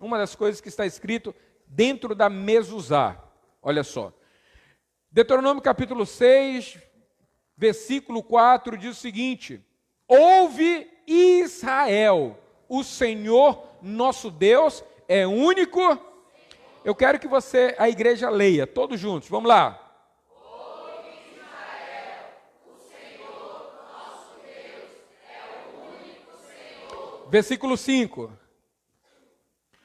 uma das coisas que está escrito dentro da mezuzá. Olha só. Deuteronômio capítulo 6, versículo 4 diz o seguinte: ouve Israel, o Senhor nosso Deus é único. Eu quero que a igreja leia, todos juntos, vamos lá. Ouve Israel, o Senhor nosso Deus é o único Senhor. Versículo 5.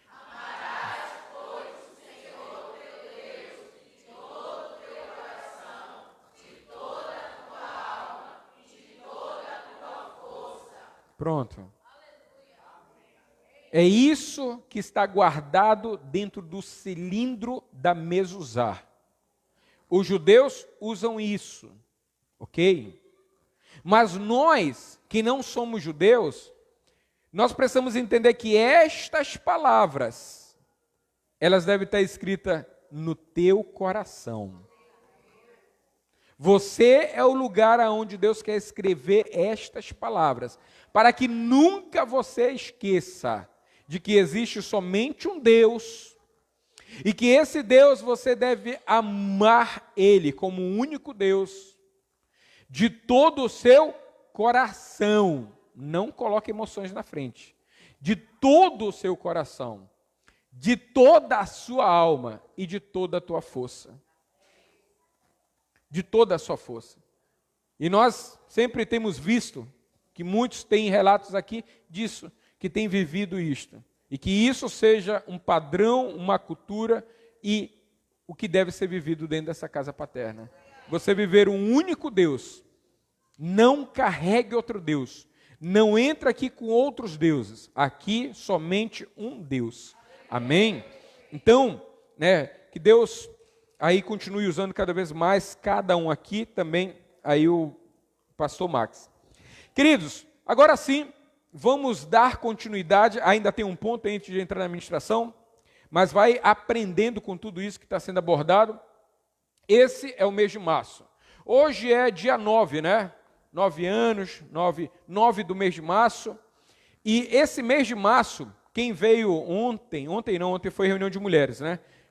Amarás, pois, o Senhor teu Deus de todo o teu coração, de toda a tua alma e de toda a tua força. Pronto. É isso que está guardado dentro do cilindro da mezuzá. Os judeus usam isso, ok? Mas nós, que não somos judeus, nós precisamos entender que estas palavras, elas devem estar escritas no teu coração. Você é o lugar aonde Deus quer escrever estas palavras, para que nunca você esqueça de que existe somente um Deus, e que esse Deus você deve amar Ele como o único Deus, de todo o seu coração. Não coloque emoções na frente. De todo o seu coração, de toda a sua alma e de toda a tua força. De toda a sua força. E nós sempre temos visto que muitos têm relatos aqui disso, que têm vivido isto. E que isso seja um padrão, uma cultura e o que deve ser vivido dentro dessa casa paterna. Você viver um único Deus. Não carregue outro Deus. Não entra aqui com outros deuses. Aqui somente um Deus. Amém? Então, que Deus aí continue usando cada vez mais cada um aqui, também aí o pastor Max. Queridos, agora sim, vamos dar continuidade, ainda tem um ponto antes de entrar na administração, mas vai aprendendo com tudo isso que está sendo abordado. Esse é o mês de março. Hoje é dia 9, 9 anos, 9 do mês de março. E esse mês de março, quem veio ontem foi reunião de mulheres,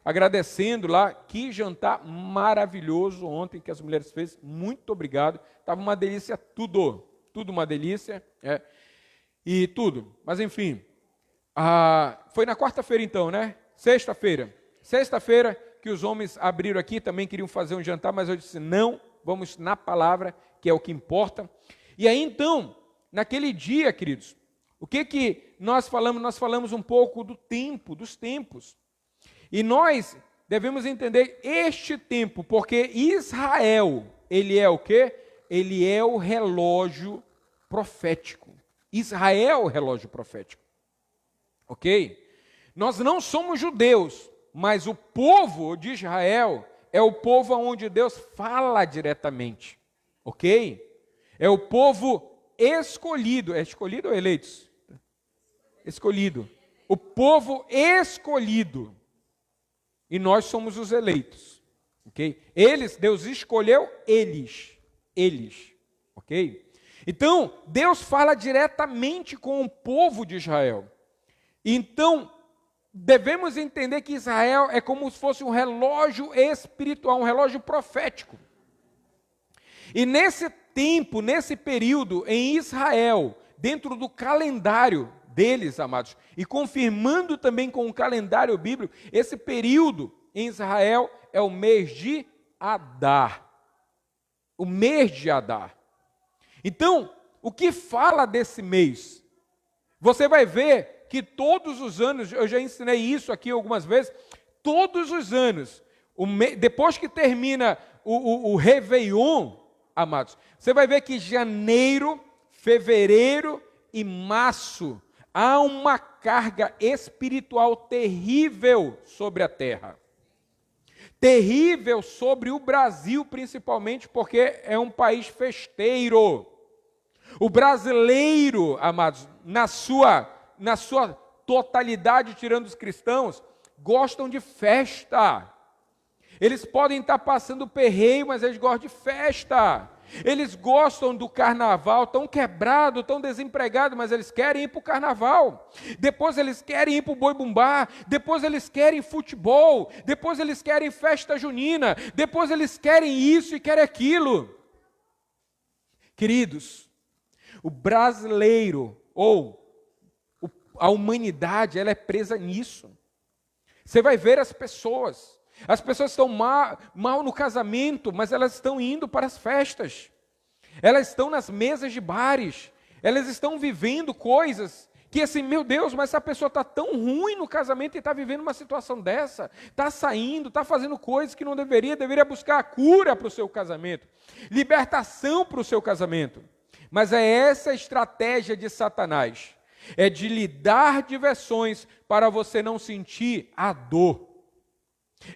agradecendo lá, que jantar maravilhoso ontem que as mulheres fez, muito obrigado, estava uma delícia tudo uma delícia, e tudo, mas enfim, foi na quarta-feira então, sexta-feira que os homens abriram aqui, também queriam fazer um jantar, mas eu disse, não, vamos na palavra, que é o que importa. E aí então, naquele dia, queridos, o que nós falamos? Nós falamos um pouco dos tempos, e nós devemos entender este tempo, porque Israel, ele é o quê? Ele é o relógio profético. Israel é o relógio profético. Ok? Nós não somos judeus, mas o povo de Israel é o povo onde Deus fala diretamente. Ok? É o povo escolhido. É escolhido ou eleitos? Escolhido. O povo escolhido. E nós somos os eleitos. Ok? Deus escolheu eles, ok? Então, Deus fala diretamente com o povo de Israel. Então, devemos entender que Israel é como se fosse um relógio espiritual, um relógio profético. E nesse tempo, nesse período, em Israel, dentro do calendário deles, amados, e confirmando também com o calendário bíblico, esse período em Israel é o mês de Adar. O mês de Adar. Então, o que fala desse mês? Você vai ver que todos os anos, eu já ensinei isso aqui algumas vezes, todos os anos, depois que termina o Réveillon, amados, você vai ver que janeiro, fevereiro e março, há uma carga espiritual terrível sobre a terra. Terrível sobre o Brasil, principalmente, porque é um país festeiro. O brasileiro, amados, na sua totalidade, tirando os cristãos, gostam de festa. Eles podem estar passando perreio, mas eles gostam de festa. Eles gostam do carnaval, estão quebrados, estão desempregados, mas eles querem ir para o carnaval. Depois eles querem ir para o boi-bumbá, depois eles querem futebol, depois eles querem festa junina, depois eles querem isso e querem aquilo. Queridos, o brasileiro, ou a humanidade, ela é presa nisso. Você vai ver as pessoas estão mal no casamento, mas elas estão indo para as festas. Elas estão nas mesas de bares. Elas estão vivendo coisas que assim, meu Deus, mas essa pessoa está tão ruim no casamento e está vivendo uma situação dessa. Está saindo, está fazendo coisas que não deveria buscar a cura para o seu casamento. Libertação para o seu casamento. Mas é essa a estratégia de Satanás. É de lhe dar diversões para você não sentir a dor.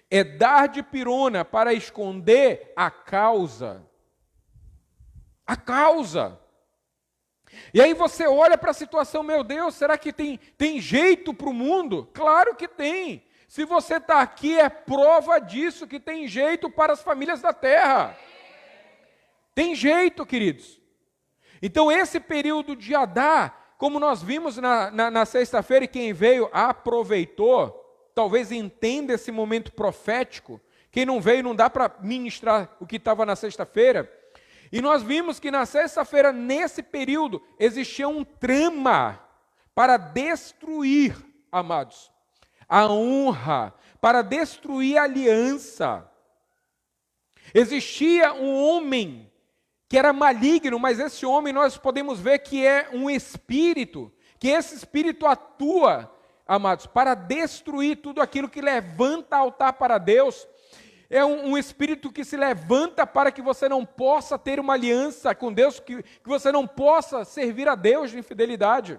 É dar de pirona para esconder a causa. A causa. E aí você olha para a situação, meu Deus, será que tem jeito para o mundo? Claro que tem. Se você está aqui, é prova disso, que tem jeito para as famílias da terra. Tem jeito, queridos. Então esse período de Adar, como nós vimos na sexta-feira, e quem veio aproveitou, talvez entenda esse momento profético. Quem não veio, não dá para ministrar o que estava na sexta-feira. E nós vimos que na sexta-feira, nesse período, existia um trama para destruir, amados, a honra, para destruir a aliança. Existia um homem que era maligno, mas esse homem nós podemos ver que é um espírito, que esse espírito atua, amados, para destruir tudo aquilo que levanta altar para Deus. É um espírito que se levanta para que você não possa ter uma aliança com Deus, que você não possa servir a Deus de infidelidade.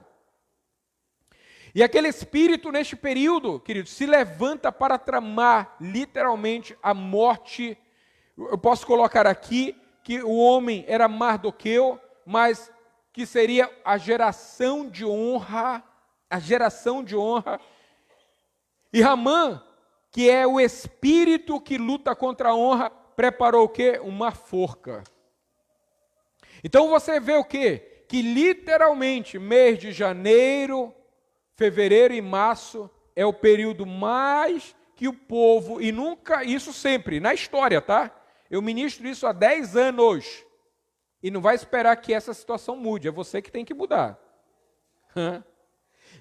E aquele espírito, neste período, queridos, se levanta para tramar, literalmente, a morte. Eu posso colocar aqui que o homem era Mardoqueu, mas que seria a geração de honra, E Ramã, que é o espírito que luta contra a honra, preparou o quê? Uma forca. Então você vê o quê? Que literalmente mês de janeiro, fevereiro e março é o período mais que o povo, e nunca, isso sempre, na história, tá? Eu ministro isso há 10 anos, e não vai esperar que essa situação mude, é você que tem que mudar.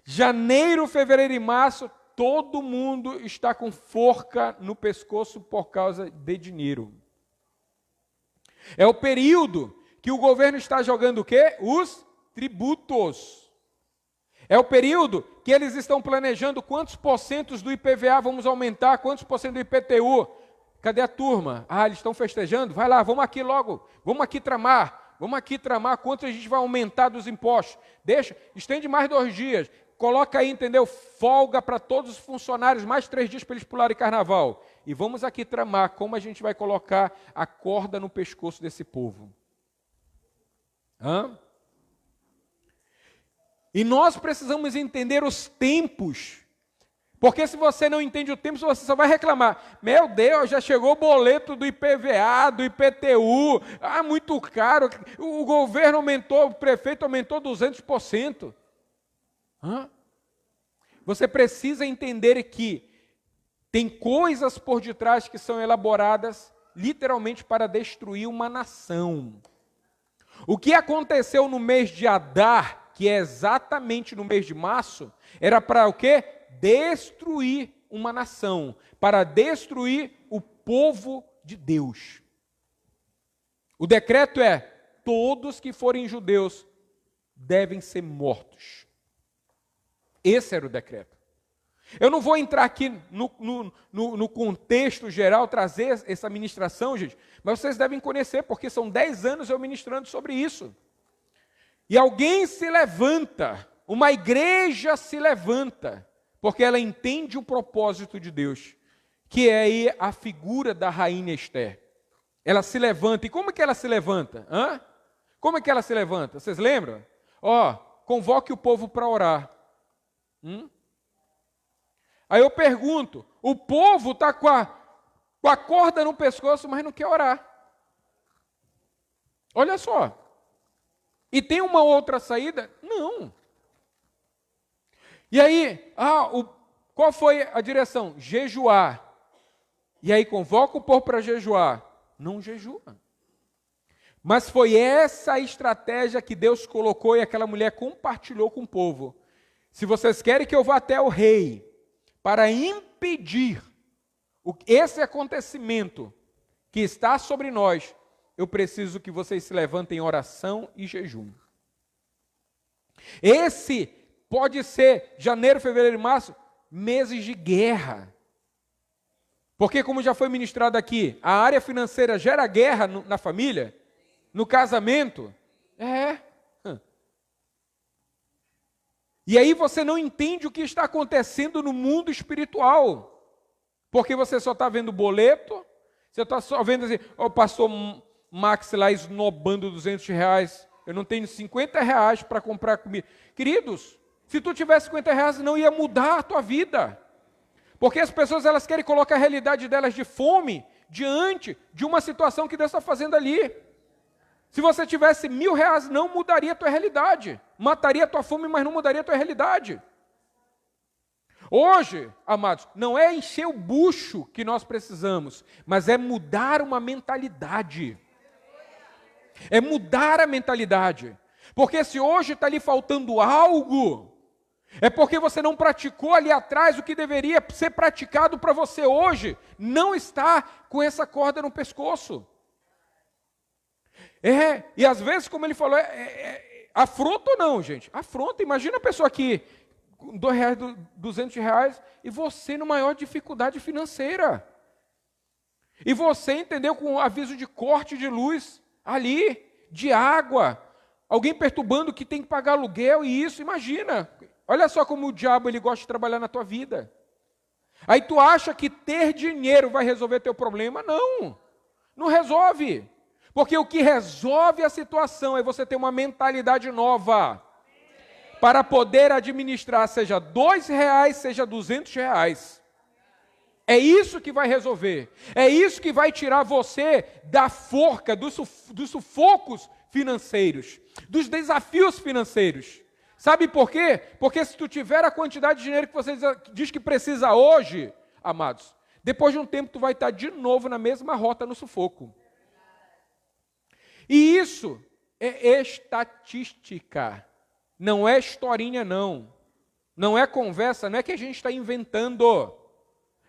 Janeiro, fevereiro e março, todo mundo está com forca no pescoço por causa de dinheiro. É o período que o governo está jogando o quê? Os tributos. É o período que eles estão planejando quantos porcentos do IPVA vamos aumentar, quantos porcentos do IPTU. Cadê a turma? Ah, eles estão festejando? Vai lá, vamos aqui logo, vamos aqui tramar quanto a gente vai aumentar dos impostos. Deixa, estende mais 2 dias. Coloca aí, entendeu? Folga para todos os funcionários, mais 3 dias para eles pularem carnaval. E vamos aqui tramar como a gente vai colocar a corda no pescoço desse povo. E nós precisamos entender os tempos. Porque se você não entende o tempo, você só vai reclamar. Meu Deus, já chegou o boleto do IPVA, do IPTU. Ah, muito caro. O governo aumentou, o prefeito aumentou 200%. Você precisa entender que tem coisas por detrás que são elaboradas literalmente para destruir uma nação. O que aconteceu no mês de Adar, que é exatamente no mês de março, era para o quê? Destruir uma nação, para destruir o povo de Deus. O decreto é: todos que forem judeus devem ser mortos. Esse era o decreto. Eu não vou entrar aqui no contexto geral, trazer essa ministração, gente, mas vocês devem conhecer, porque são 10 anos eu ministrando sobre isso. E alguém se levanta, uma igreja se levanta, porque ela entende o propósito de Deus, que é aí a figura da rainha Esther. Ela se levanta. E como é que ela se levanta? Como é que ela se levanta? Vocês lembram? Convoque o povo para orar. Aí eu pergunto, o povo está com a corda no pescoço, mas não quer orar. Olha só. E tem uma outra saída? Não. E aí, qual foi a direção? Jejuar. E aí convoca o povo para jejuar. Não jejua. Mas foi essa a estratégia que Deus colocou e aquela mulher compartilhou com o povo. Se vocês querem que eu vá até o rei para impedir esse acontecimento que está sobre nós, eu preciso que vocês se levantem em oração e jejum. Esse pode ser janeiro, fevereiro e março, meses de guerra. Porque, como já foi ministrado aqui, a área financeira gera guerra na família, no casamento. E aí você não entende o que está acontecendo no mundo espiritual. Porque você só está vendo boleto, você está só vendo assim, o pastor Max lá esnobando R$200, eu não tenho R$50 para comprar comida. Queridos, se tu tivesse R$50, não ia mudar a tua vida. Porque as pessoas elas querem colocar a realidade delas de fome diante de uma situação que Deus está fazendo ali. Se você tivesse R$1.000, não mudaria a tua realidade. Mataria a tua fome, mas não mudaria a tua realidade. Hoje, amados, não é encher o bucho que nós precisamos, mas é mudar uma mentalidade. É mudar a mentalidade. Porque se hoje está lhe faltando algo, é porque você não praticou ali atrás o que deveria ser praticado para você hoje. Não está com essa corda no pescoço. E às vezes, como ele falou, afronta ou não, gente? Afronta. Imagina a pessoa aqui, com R$200, R$200, e você numa maior dificuldade financeira. E você, entendeu, com aviso de corte de luz ali, de água, alguém perturbando que tem que pagar aluguel e isso, imagina. Olha só como o diabo ele gosta de trabalhar na tua vida. Aí tu acha que ter dinheiro vai resolver teu problema? Não, não resolve. Porque o que resolve a situação é você ter uma mentalidade nova. Para poder administrar, seja R$2, seja R$200. É isso que vai resolver. É isso que vai tirar você da forca, dos sufocos financeiros, dos desafios financeiros. Sabe por quê? Porque se tu tiver a quantidade de dinheiro que você diz que precisa hoje, amados, depois de um tempo tu vai estar de novo na mesma rota no sufoco. E isso é estatística, não é historinha não. Não é conversa, não é que a gente está inventando.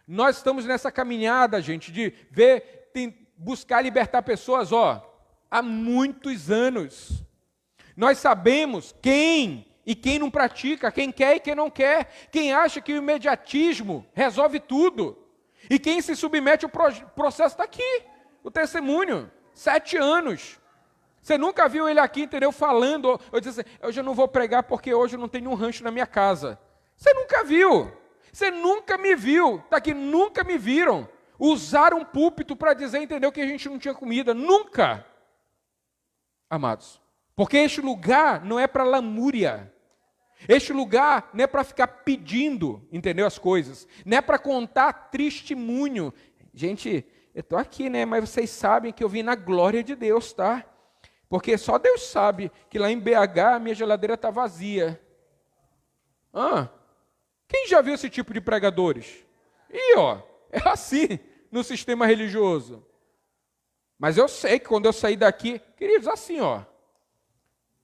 Nós estamos nessa caminhada, gente, de buscar libertar pessoas, há muitos anos. Nós sabemos quem e quem não pratica, quem quer e quem não quer, quem acha que o imediatismo resolve tudo. E quem se submete ao processo está aqui, o testemunho, 7 anos. Você nunca viu ele aqui, entendeu, falando, eu disse assim, hoje eu não vou pregar porque hoje eu não tenho um rancho na minha casa. Você nunca viu. Você nunca me viu, está aqui, nunca me viram usar um púlpito para dizer, entendeu, que a gente não tinha comida, nunca. Amados, porque este lugar não é para lamúria, este lugar não é para ficar pedindo, entendeu, as coisas, não é para contar testemunho. Gente, eu estou aqui, né, mas vocês sabem que eu vim na glória de Deus, tá? Porque só Deus sabe que lá em BH a minha geladeira está vazia. Quem já viu esse tipo de pregadores? É assim no sistema religioso. Mas eu sei que quando eu sair daqui, queridos, assim,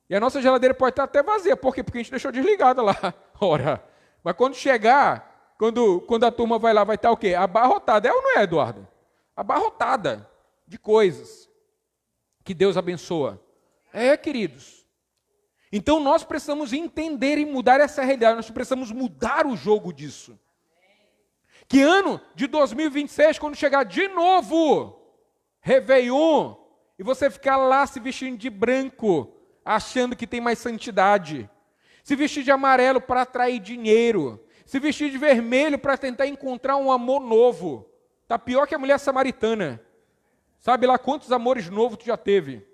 E a nossa geladeira pode estar até vazia. Por quê? Porque a gente deixou desligada lá. Ora, mas quando chegar, quando a turma vai lá, vai estar o quê? Abarrotada. É ou não é, Eduardo? Abarrotada de coisas que Deus abençoa. Queridos. Então nós precisamos entender e mudar essa realidade, nós precisamos mudar o jogo disso. Que ano de 2026, quando chegar de novo, Réveillon, e você ficar lá se vestindo de branco, achando que tem mais santidade, se vestir de amarelo para atrair dinheiro, se vestir de vermelho para tentar encontrar um amor novo, está pior que a mulher samaritana. Sabe lá quantos amores novos tu já teve?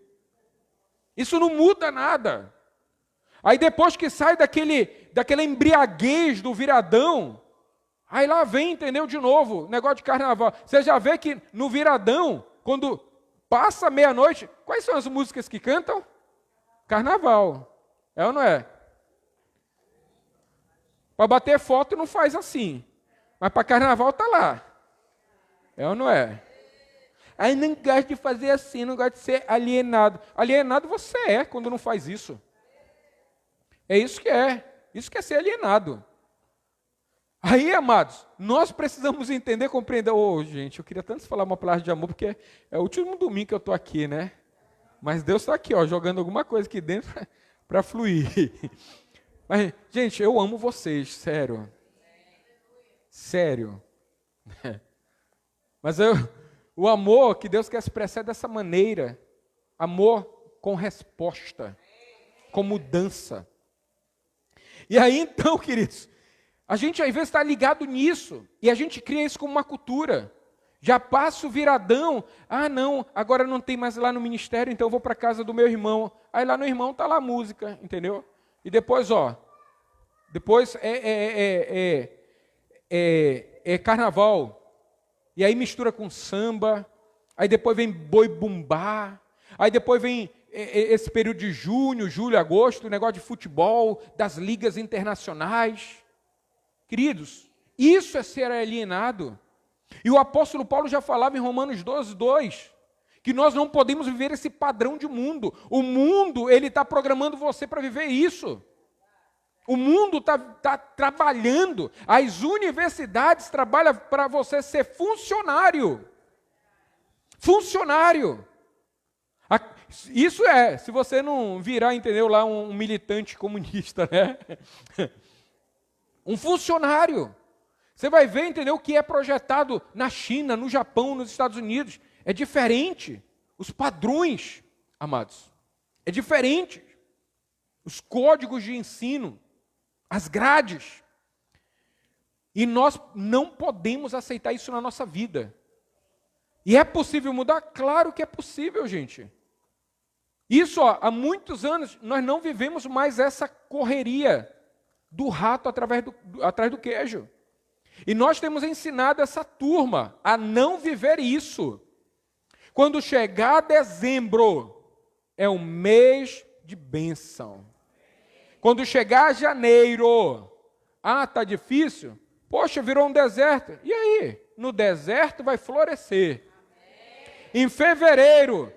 Isso não muda nada. Aí depois que sai daquela embriaguez do viradão, aí lá vem, entendeu, de novo, negócio de carnaval. Você já vê que no viradão, quando passa meia-noite, quais são as músicas que cantam? Carnaval. É ou não é? Para bater foto não faz assim. Mas para carnaval tá lá. É ou não é? Aí não gosto de fazer assim, não gosto de ser alienado. Alienado você é quando não faz isso. É isso que é. Isso que é ser alienado. Aí, amados, nós precisamos entender, compreender. Gente, eu queria tanto falar uma palavra de amor, porque é o último domingo que eu estou aqui, né? Mas Deus está aqui, jogando alguma coisa aqui dentro para fluir. Mas, gente, eu amo vocês, sério. Sério. Mas o amor que Deus quer expressar é dessa maneira. Amor com resposta, com mudança. E aí, então, queridos, a gente às vezes está ligado nisso, e a gente cria isso como uma cultura. Já passa o viradão, não, agora não tem mais lá no ministério, então eu vou para a casa do meu irmão. Aí lá no irmão está lá a música, entendeu? E depois, depois é carnaval, e aí mistura com samba, aí depois vem boi bumbá, aí depois vem esse período de junho, julho, agosto, o negócio de futebol, das ligas internacionais. Queridos, isso é ser alienado. E o apóstolo Paulo já falava em Romanos 12, 2, que nós não podemos viver esse padrão de mundo. O mundo, ele está programando você para viver isso. O mundo está trabalhando, as universidades trabalham para você ser funcionário. Funcionário. Isso se você não virar, entendeu, lá um militante comunista, né? Um funcionário. Você vai ver, entendeu, o que é projetado na China, no Japão, nos Estados Unidos. É diferente. Os padrões, amados, é diferente. Os códigos de ensino, as grades. E nós não podemos aceitar isso na nossa vida. E é possível mudar? Claro que é possível, gente. Isso, há muitos anos, nós não vivemos mais essa correria do rato atrás do queijo. E nós temos ensinado essa turma a não viver isso. Quando chegar dezembro, é um mês de bênção. Quando chegar janeiro, tá difícil? Poxa, virou um deserto. E aí? No deserto vai florescer. Em fevereiro,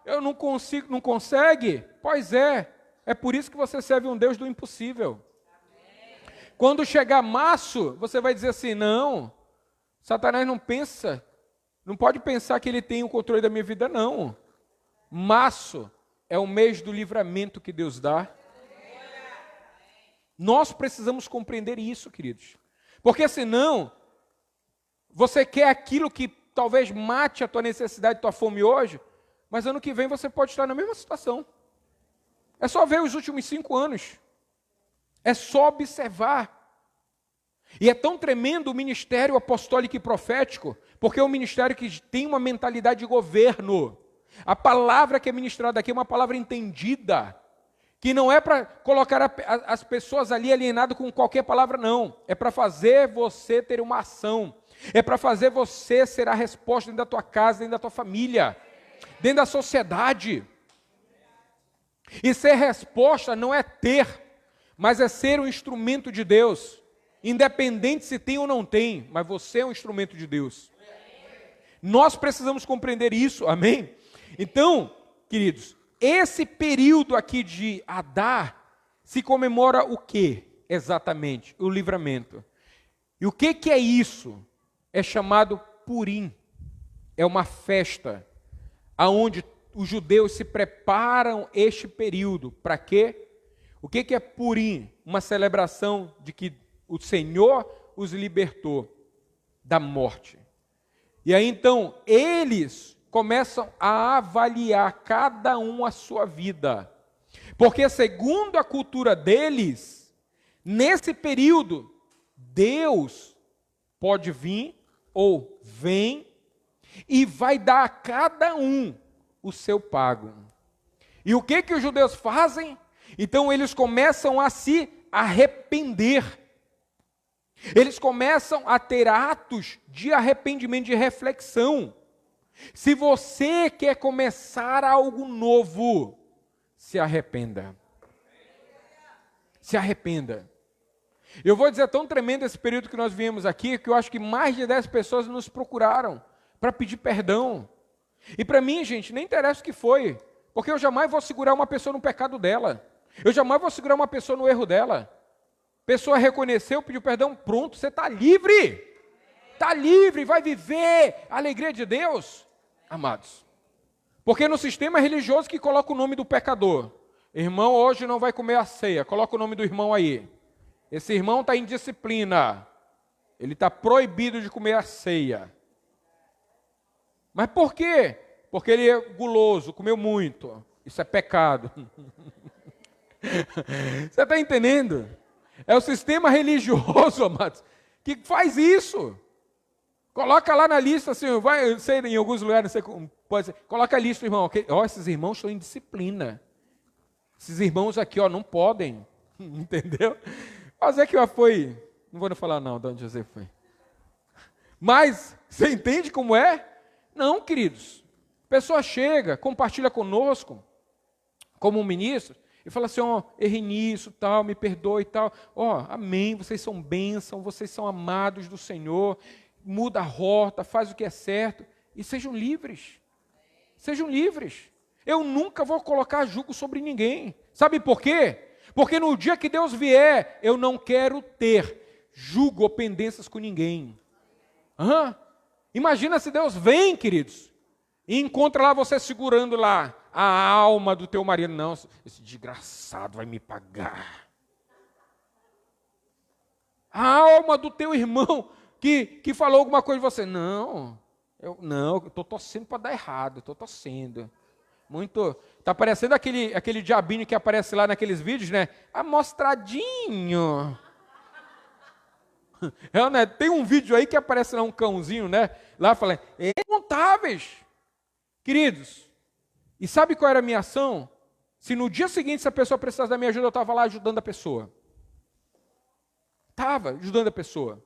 eu não consigo, não consegue? Pois é por isso que você serve um Deus do impossível. Quando chegar março, você vai dizer assim, não, Satanás não pode pensar que ele tem o controle da minha vida, não. Março é o mês do livramento que Deus dá. Nós precisamos compreender isso, queridos. Porque senão, você quer aquilo que talvez mate a tua necessidade, a tua fome hoje, mas ano que vem você pode estar na mesma situação. É só ver os últimos 5 anos. É só observar. E é tão tremendo o ministério apostólico e profético, porque é um ministério que tem uma mentalidade de governo. A palavra que é ministrada aqui é uma palavra entendida, que não é para colocar as pessoas ali alienadas com qualquer palavra, não. É para fazer você ter uma ação. É para fazer você ser a resposta dentro da tua casa, dentro da tua família, dentro da sociedade. E ser resposta não é ter, mas é ser um instrumento de Deus. Independente se tem ou não tem, mas você é um instrumento de Deus. Nós precisamos compreender isso, amém? Então, queridos, esse período aqui de Adar se comemora o quê? Exatamente, o livramento. E o que é isso? É chamado Purim. É uma festa aonde os judeus se preparam este período. Para quê? O que é Purim? Uma celebração de que o Senhor os libertou da morte. E aí então, eles começam a avaliar cada um a sua vida. Porque segundo a cultura deles, nesse período, Deus pode vir ou vem e vai dar a cada um o seu pago. E o que os judeus fazem? Então eles começam a se arrepender. Eles começam a ter atos de arrependimento, de reflexão. Se você quer começar algo novo, se arrependa. Se arrependa. Eu vou dizer, tão tremendo esse período que nós viemos aqui, que eu acho que mais de 10 pessoas nos procuraram para pedir perdão. E para mim, gente, nem interessa o que foi, porque eu jamais vou segurar uma pessoa no pecado dela. Eu jamais vou segurar uma pessoa no erro dela. Pessoa reconheceu, pediu perdão, pronto, você está livre. Está livre, vai viver a alegria de Deus, amados. Porque no sistema religioso que coloca o nome do pecador, irmão, hoje não vai comer a ceia, coloca o nome do irmão aí. Esse irmão está em disciplina, ele está proibido de comer a ceia. Mas por quê? Porque ele é guloso, comeu muito. Isso é pecado. Você está entendendo? É o sistema religioso, amados, que faz isso. Coloca lá na lista, assim, vai, sei, em alguns lugares, não sei como, pode ser, coloca a lista, irmão. Ó, esses irmãos estão em disciplina. Esses irmãos aqui, ó, não podem. Entendeu? Mas é que foi, não vou falar não, de onde José foi. Mas, você entende como é? Não, queridos. A pessoa chega, compartilha conosco, como um ministro, e fala assim, ó, errei nisso, tal, me perdoe e tal. Ó, amém, vocês são bênção, vocês são amados do Senhor, muda a rota, faz o que é certo, e sejam livres. Sejam livres. Eu nunca vou colocar julgo sobre ninguém. Sabe por quê? Porque no dia que Deus vier, eu não quero ter julgo ou pendências com ninguém. Imagina se Deus vem, queridos, e encontra lá você segurando lá a alma do teu marido. Não, esse desgraçado vai me pagar. A alma do teu irmão que falou alguma coisa de você. Não, eu estou torcendo para dar errado, estou torcendo. Muito. Está parecendo aquele diabinho que aparece lá naqueles vídeos, né? Amostradinho. Né? Tem um vídeo aí que aparece lá um cãozinho, né? Lá falando, incontáveis. Queridos, e sabe qual era a minha ação? Se no dia seguinte, se a pessoa precisasse da minha ajuda, eu estava lá ajudando a pessoa. Estava ajudando a pessoa.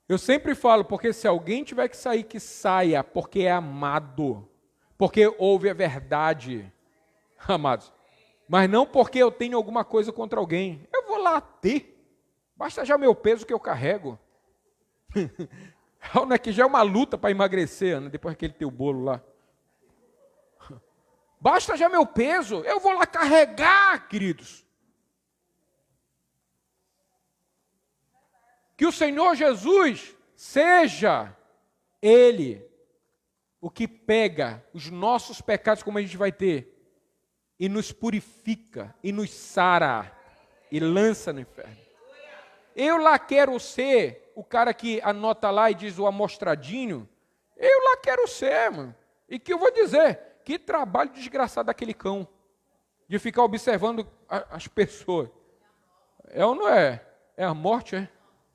Eu sempre falo, porque se alguém tiver que sair, que saia, porque é amado, porque ouve a verdade, amados, mas não porque eu tenho alguma coisa contra alguém. Eu vou lá ter, basta já meu peso que eu carrego. Não é que já é uma luta para emagrecer, né? Depois daquele teu bolo lá. Basta já meu peso, eu vou lá carregar, queridos. Que o Senhor Jesus seja Ele o que pega os nossos pecados, como a gente vai ter, e nos purifica, e nos sara, e lança no inferno. Eu lá quero ser o cara que anota lá e diz o amostradinho. Eu lá quero ser, mano. E que eu vou dizer, que trabalho desgraçado daquele cão, de ficar observando as pessoas. É ou não é? É a morte, é?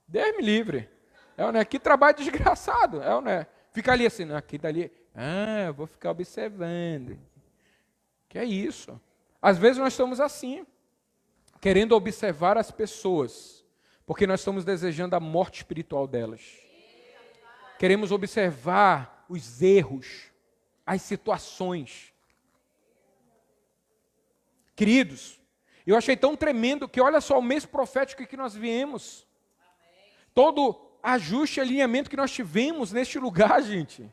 Deus me livre. É ou não é? Que trabalho desgraçado. É ou não é? Fica ali assim, aqui dali. Eu vou ficar observando. Que é isso? Às vezes nós estamos assim, querendo observar as pessoas, porque nós estamos desejando a morte espiritual delas. Queremos observar os erros, as situações. Queridos, eu achei tão tremendo que olha só o mês profético que nós viemos. Todo ajuste e alinhamento que nós tivemos neste lugar, gente.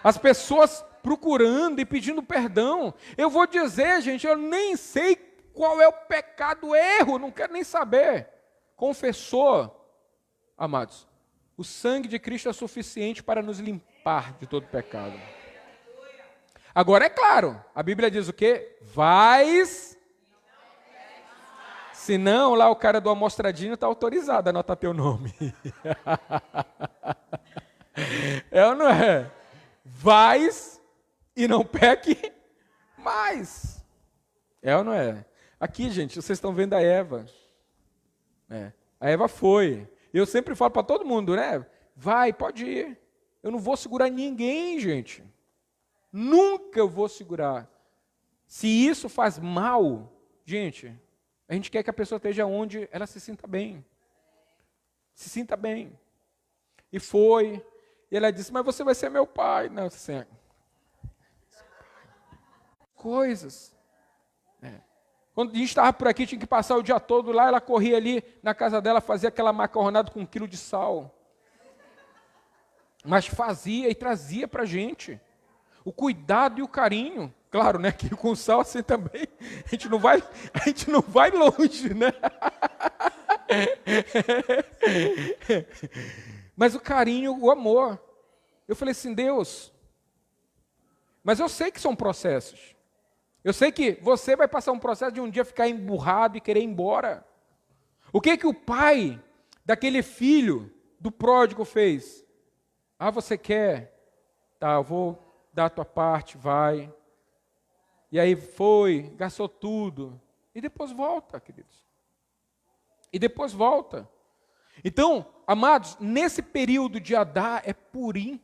As pessoas procurando e pedindo perdão. Eu vou dizer, gente, eu nem sei qual é o pecado, erro, não quero nem saber. Confessou, amados, o sangue de Cristo é suficiente para nos limpar de todo pecado. Agora é claro, a Bíblia diz o quê? Vais... Se não, lá o cara do amostradinho está autorizado a anotar teu nome. É ou não é? Vais e não peque mais. É ou não é? Aqui, gente, vocês estão vendo a Eva. A Eva foi. Eu sempre falo para todo mundo, né? Vai, pode ir. Eu não vou segurar ninguém, gente. Nunca eu vou segurar. Se isso faz mal, gente... A gente quer que a pessoa esteja onde ela se sinta bem. Se sinta bem. E foi. E ela disse, mas você vai ser meu pai. Não, assim, coisas. Quando a gente estava por aqui, tinha que passar o dia todo lá, ela corria ali na casa dela, fazia aquela macarronada com 1 quilo de sal. Mas fazia e trazia para a gente. O cuidado e o carinho. Claro, né, que com sal assim também, a gente não vai longe, né? Mas o carinho, o amor. Eu falei assim, Deus, mas eu sei que são processos. Eu sei que você vai passar um processo de um dia ficar emburrado e querer ir embora. O que o pai daquele filho do pródigo fez? Ah, você quer? Tá, eu vou dar a tua parte, vai. E aí foi, gastou tudo. E depois volta, queridos. E depois volta. Então, amados, nesse período de Adar é Purim,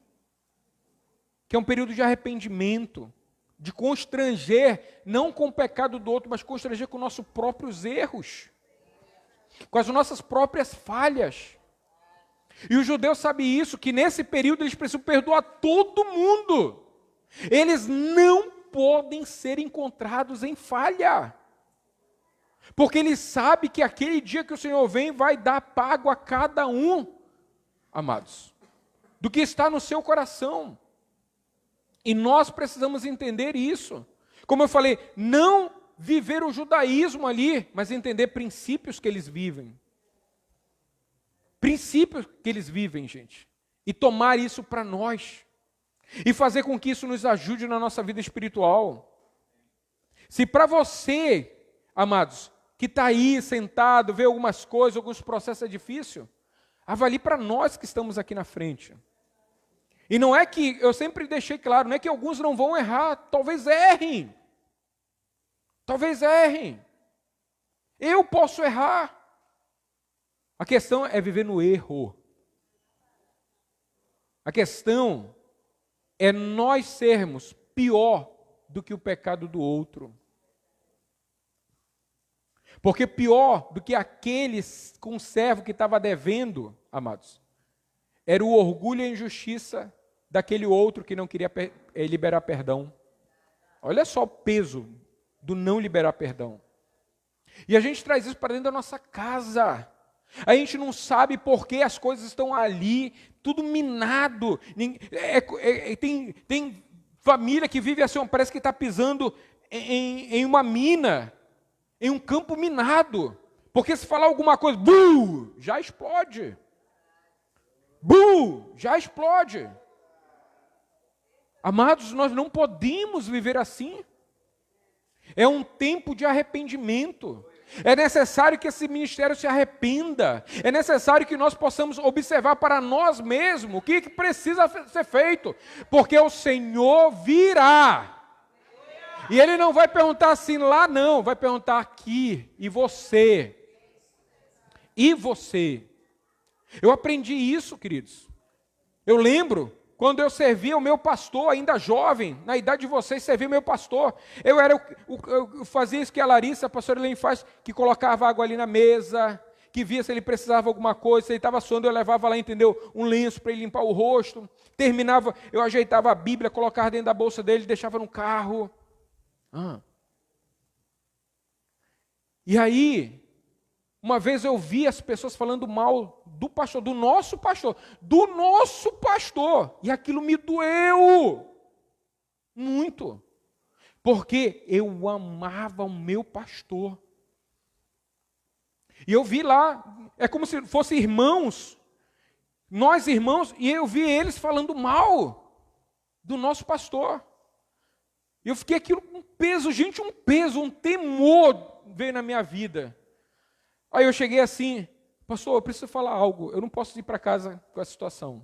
que é um período de arrependimento, de constranger, não com o pecado do outro, mas constranger com nossos próprios erros, com as nossas próprias falhas. E o judeu sabe isso, que nesse período eles precisam perdoar todo mundo. Eles não podem ser encontrados em falha. Porque ele sabe que aquele dia que o Senhor vem vai dar pago a cada um, amados, do que está no seu coração. E nós precisamos entender isso. Como eu falei, não viver o judaísmo ali, mas entender princípios que eles vivem. Princípios que eles vivem, gente. E tomar isso para nós. E fazer com que isso nos ajude na nossa vida espiritual. Se para você, amados, que está aí sentado, vê algumas coisas, alguns processos é difícil, avalie para nós que estamos aqui na frente. E não é que, eu sempre deixei claro, não é que alguns não vão errar, talvez errem. Talvez errem. Eu posso errar. A questão é viver no erro. A questão é nós sermos pior do que o pecado do outro. Porque pior do que aquele conservo que estava devendo, amados, era o orgulho e a injustiça daquele outro que não queria liberar perdão. Olha só o peso do não liberar perdão. E a gente traz isso para dentro da nossa casa. A gente não sabe por que as coisas estão ali, tudo minado. Tem família que vive assim, parece que está pisando em uma mina, em um campo minado. Porque se falar alguma coisa, já explode. Já explode. Amados, nós não podemos viver assim. É um tempo de arrependimento. É necessário que esse ministério se arrependa. É necessário que nós possamos observar para nós mesmos o que precisa ser feito. Porque o Senhor virá. E Ele não vai perguntar assim lá não, vai perguntar aqui. E você? E você? Eu aprendi isso, queridos. Eu lembro quando eu servia o meu pastor, ainda jovem, na idade de vocês, servia o meu pastor. Eu fazia isso que a Larissa, a pastora Helene faz, que colocava água ali na mesa, que via se ele precisava de alguma coisa, se ele estava suando, eu levava lá, entendeu? Um lenço para ele limpar o rosto. Terminava, eu ajeitava a Bíblia, colocava dentro da bolsa dele, deixava no carro. E aí, uma vez eu vi as pessoas falando mal do pastor, do nosso pastor, e aquilo me doeu muito, porque eu amava o meu pastor. E eu vi lá, é como se fossem irmãos, nós irmãos, e eu vi eles falando mal do nosso pastor. E eu fiquei aquilo com um peso, gente, um temor veio na minha vida. Aí eu cheguei assim, pastor, eu preciso falar algo, eu não posso ir para casa com essa situação.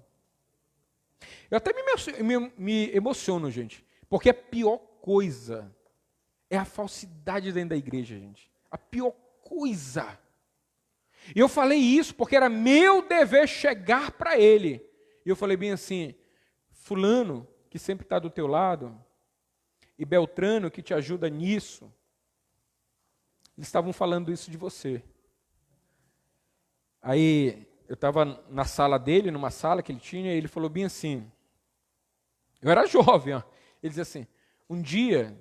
Eu até me emociono, gente, porque a pior coisa é a falsidade dentro da igreja, gente. A pior coisa. E eu falei isso porque era meu dever chegar para ele. E eu falei bem assim, fulano, que sempre está do teu lado, e Beltrano, que te ajuda nisso, eles estavam falando isso de você. Aí eu estava na sala dele, numa sala que ele tinha, e ele falou bem assim, eu era jovem, ó. Ele dizia assim, um dia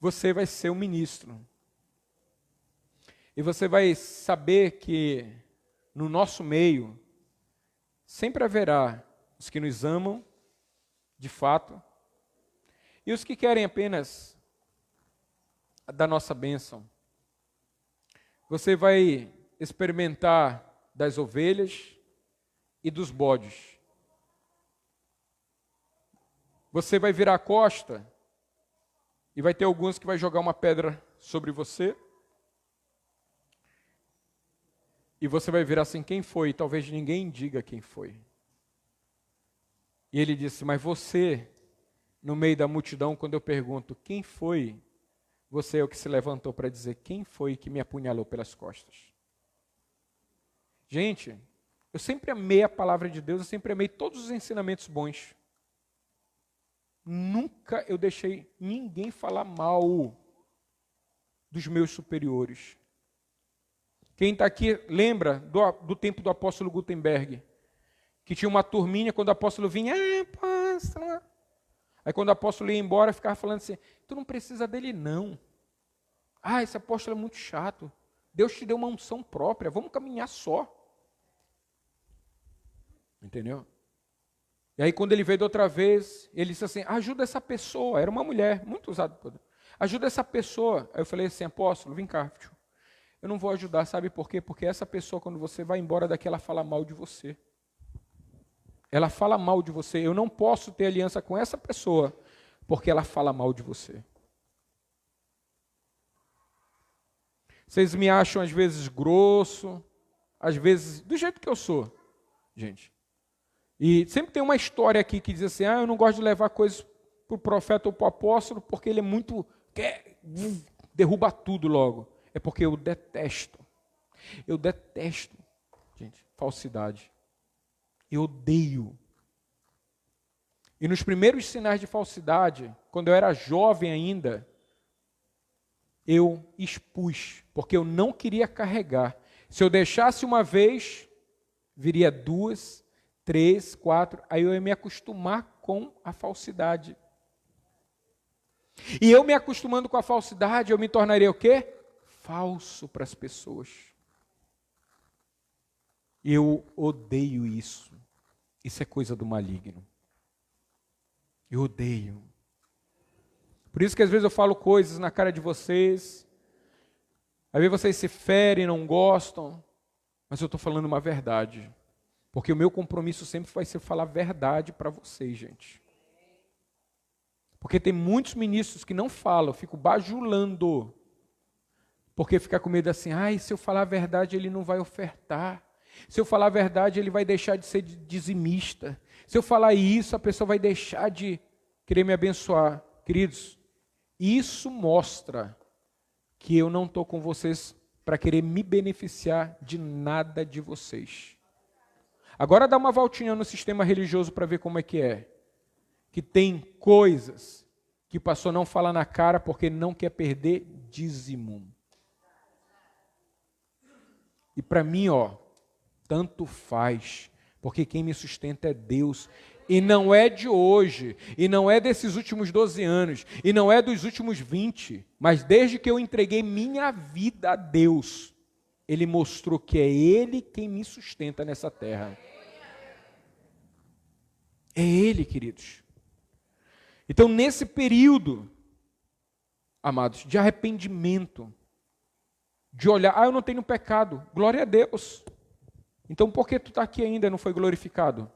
você vai ser um ministro. E você vai saber que no nosso meio sempre haverá os que nos amam, de fato, e os que querem apenas da nossa bênção. Você vai experimentar das ovelhas e dos bodes. Você vai virar a costa e vai ter alguns que vai jogar uma pedra sobre você. E você vai virar assim, quem foi? E talvez ninguém diga quem foi. E ele disse, mas você, no meio da multidão, quando eu pergunto, quem foi? Você é o que se levantou para dizer, quem foi que me apunhalou pelas costas? Gente, eu sempre amei a palavra de Deus, eu sempre amei todos os ensinamentos bons. Nunca eu deixei ninguém falar mal dos meus superiores. Quem está aqui lembra do tempo do apóstolo Gutenberg, que tinha uma turminha, quando o apóstolo vinha, apóstolo. Aí quando o apóstolo ia embora, ficava falando assim, tu não precisa dele não. Esse apóstolo é muito chato. Deus te deu uma unção própria, vamos caminhar só. Entendeu? E aí quando ele veio da outra vez, ele disse assim, ajuda essa pessoa. Era uma mulher, muito usada. Ajuda essa pessoa. Aí eu falei assim, apóstolo, vem cá. Eu não vou ajudar, sabe por quê? Porque essa pessoa, quando você vai embora daqui, ela fala mal de você. Ela fala mal de você. Eu não posso ter aliança com essa pessoa, porque ela fala mal de você. Vocês me acham às vezes grosso, às vezes do jeito que eu sou, gente. E sempre tem uma história aqui que diz assim, eu não gosto de levar coisas para o profeta ou para o apóstolo, porque ele é muito, derruba tudo logo. É porque eu detesto, gente, falsidade. Eu odeio. E nos primeiros sinais de falsidade, quando eu era jovem ainda, eu expus, porque eu não queria carregar. Se eu deixasse uma vez, viria 2, 3, 4, aí eu ia me acostumar com a falsidade. E eu me acostumando com a falsidade, eu me tornaria o quê? Falso para as pessoas. Eu odeio isso. Isso é coisa do maligno. Eu odeio. Por isso que às vezes eu falo coisas na cara de vocês. Às vezes vocês se ferem, não gostam. Mas eu estou falando uma verdade. Porque o meu compromisso sempre vai ser falar a verdade para vocês, gente. Porque tem muitos ministros que não falam, ficam bajulando. Porque fica com medo assim, se eu falar a verdade ele não vai ofertar. Se eu falar a verdade ele vai deixar de ser dizimista. Se eu falar isso a pessoa vai deixar de querer me abençoar. Queridos, isso mostra que eu não estou com vocês para querer me beneficiar de nada de vocês. Agora dá uma voltinha no sistema religioso para ver como é. Que tem coisas que o pastor não fala na cara porque não quer perder dízimo. E para mim, tanto faz, porque quem me sustenta é Deus. E não é de hoje, e não é desses últimos 12 anos, e não é dos últimos 20, mas desde que eu entreguei minha vida a Deus, Ele mostrou que é Ele quem me sustenta nessa terra. É Ele, queridos. Então, nesse período, amados, de arrependimento, de olhar, eu não tenho pecado, glória a Deus. Então, por que tu está aqui ainda e não foi glorificado?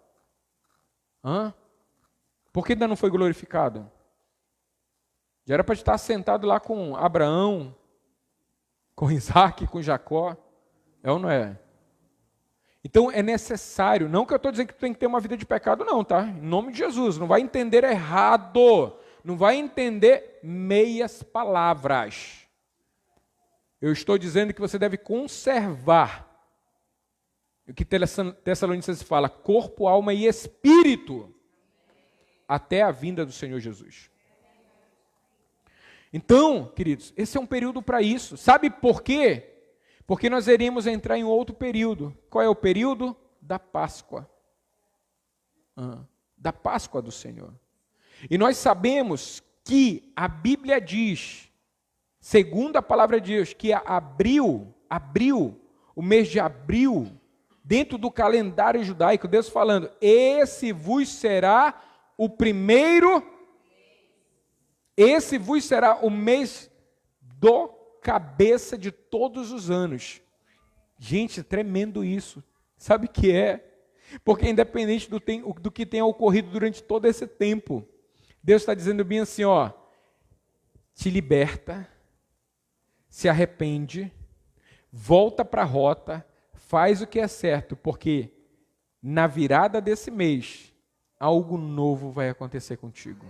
Por que ainda não foi glorificado? Já era para estar sentado lá com Abraão, com Isaac, com Jacó. É ou não é? Então, é necessário, não que eu estou dizendo que tu tem que ter uma vida de pecado, não, tá? Em nome de Jesus, não vai entender errado, não vai entender meias palavras. Eu estou dizendo que você deve conservar o que Tessalonicenses fala, corpo, alma e espírito, até a vinda do Senhor Jesus. Então, queridos, esse é um período para isso. Sabe por quê? Porque nós iríamos entrar em outro período. Qual é o período? Da Páscoa. Da Páscoa do Senhor. E nós sabemos que a Bíblia diz, segundo a palavra de Deus, que abriu, o mês de abril, dentro do calendário judaico, Deus falando, esse vos será o primeiro, esse vos será o mês do cabeça de todos os anos. Gente, tremendo isso. Sabe o que é? Porque independente do que tenha ocorrido durante todo esse tempo, Deus está dizendo bem assim, ó, te liberta, se arrepende, volta para a rota, faz o que é certo, porque na virada desse mês, algo novo vai acontecer contigo.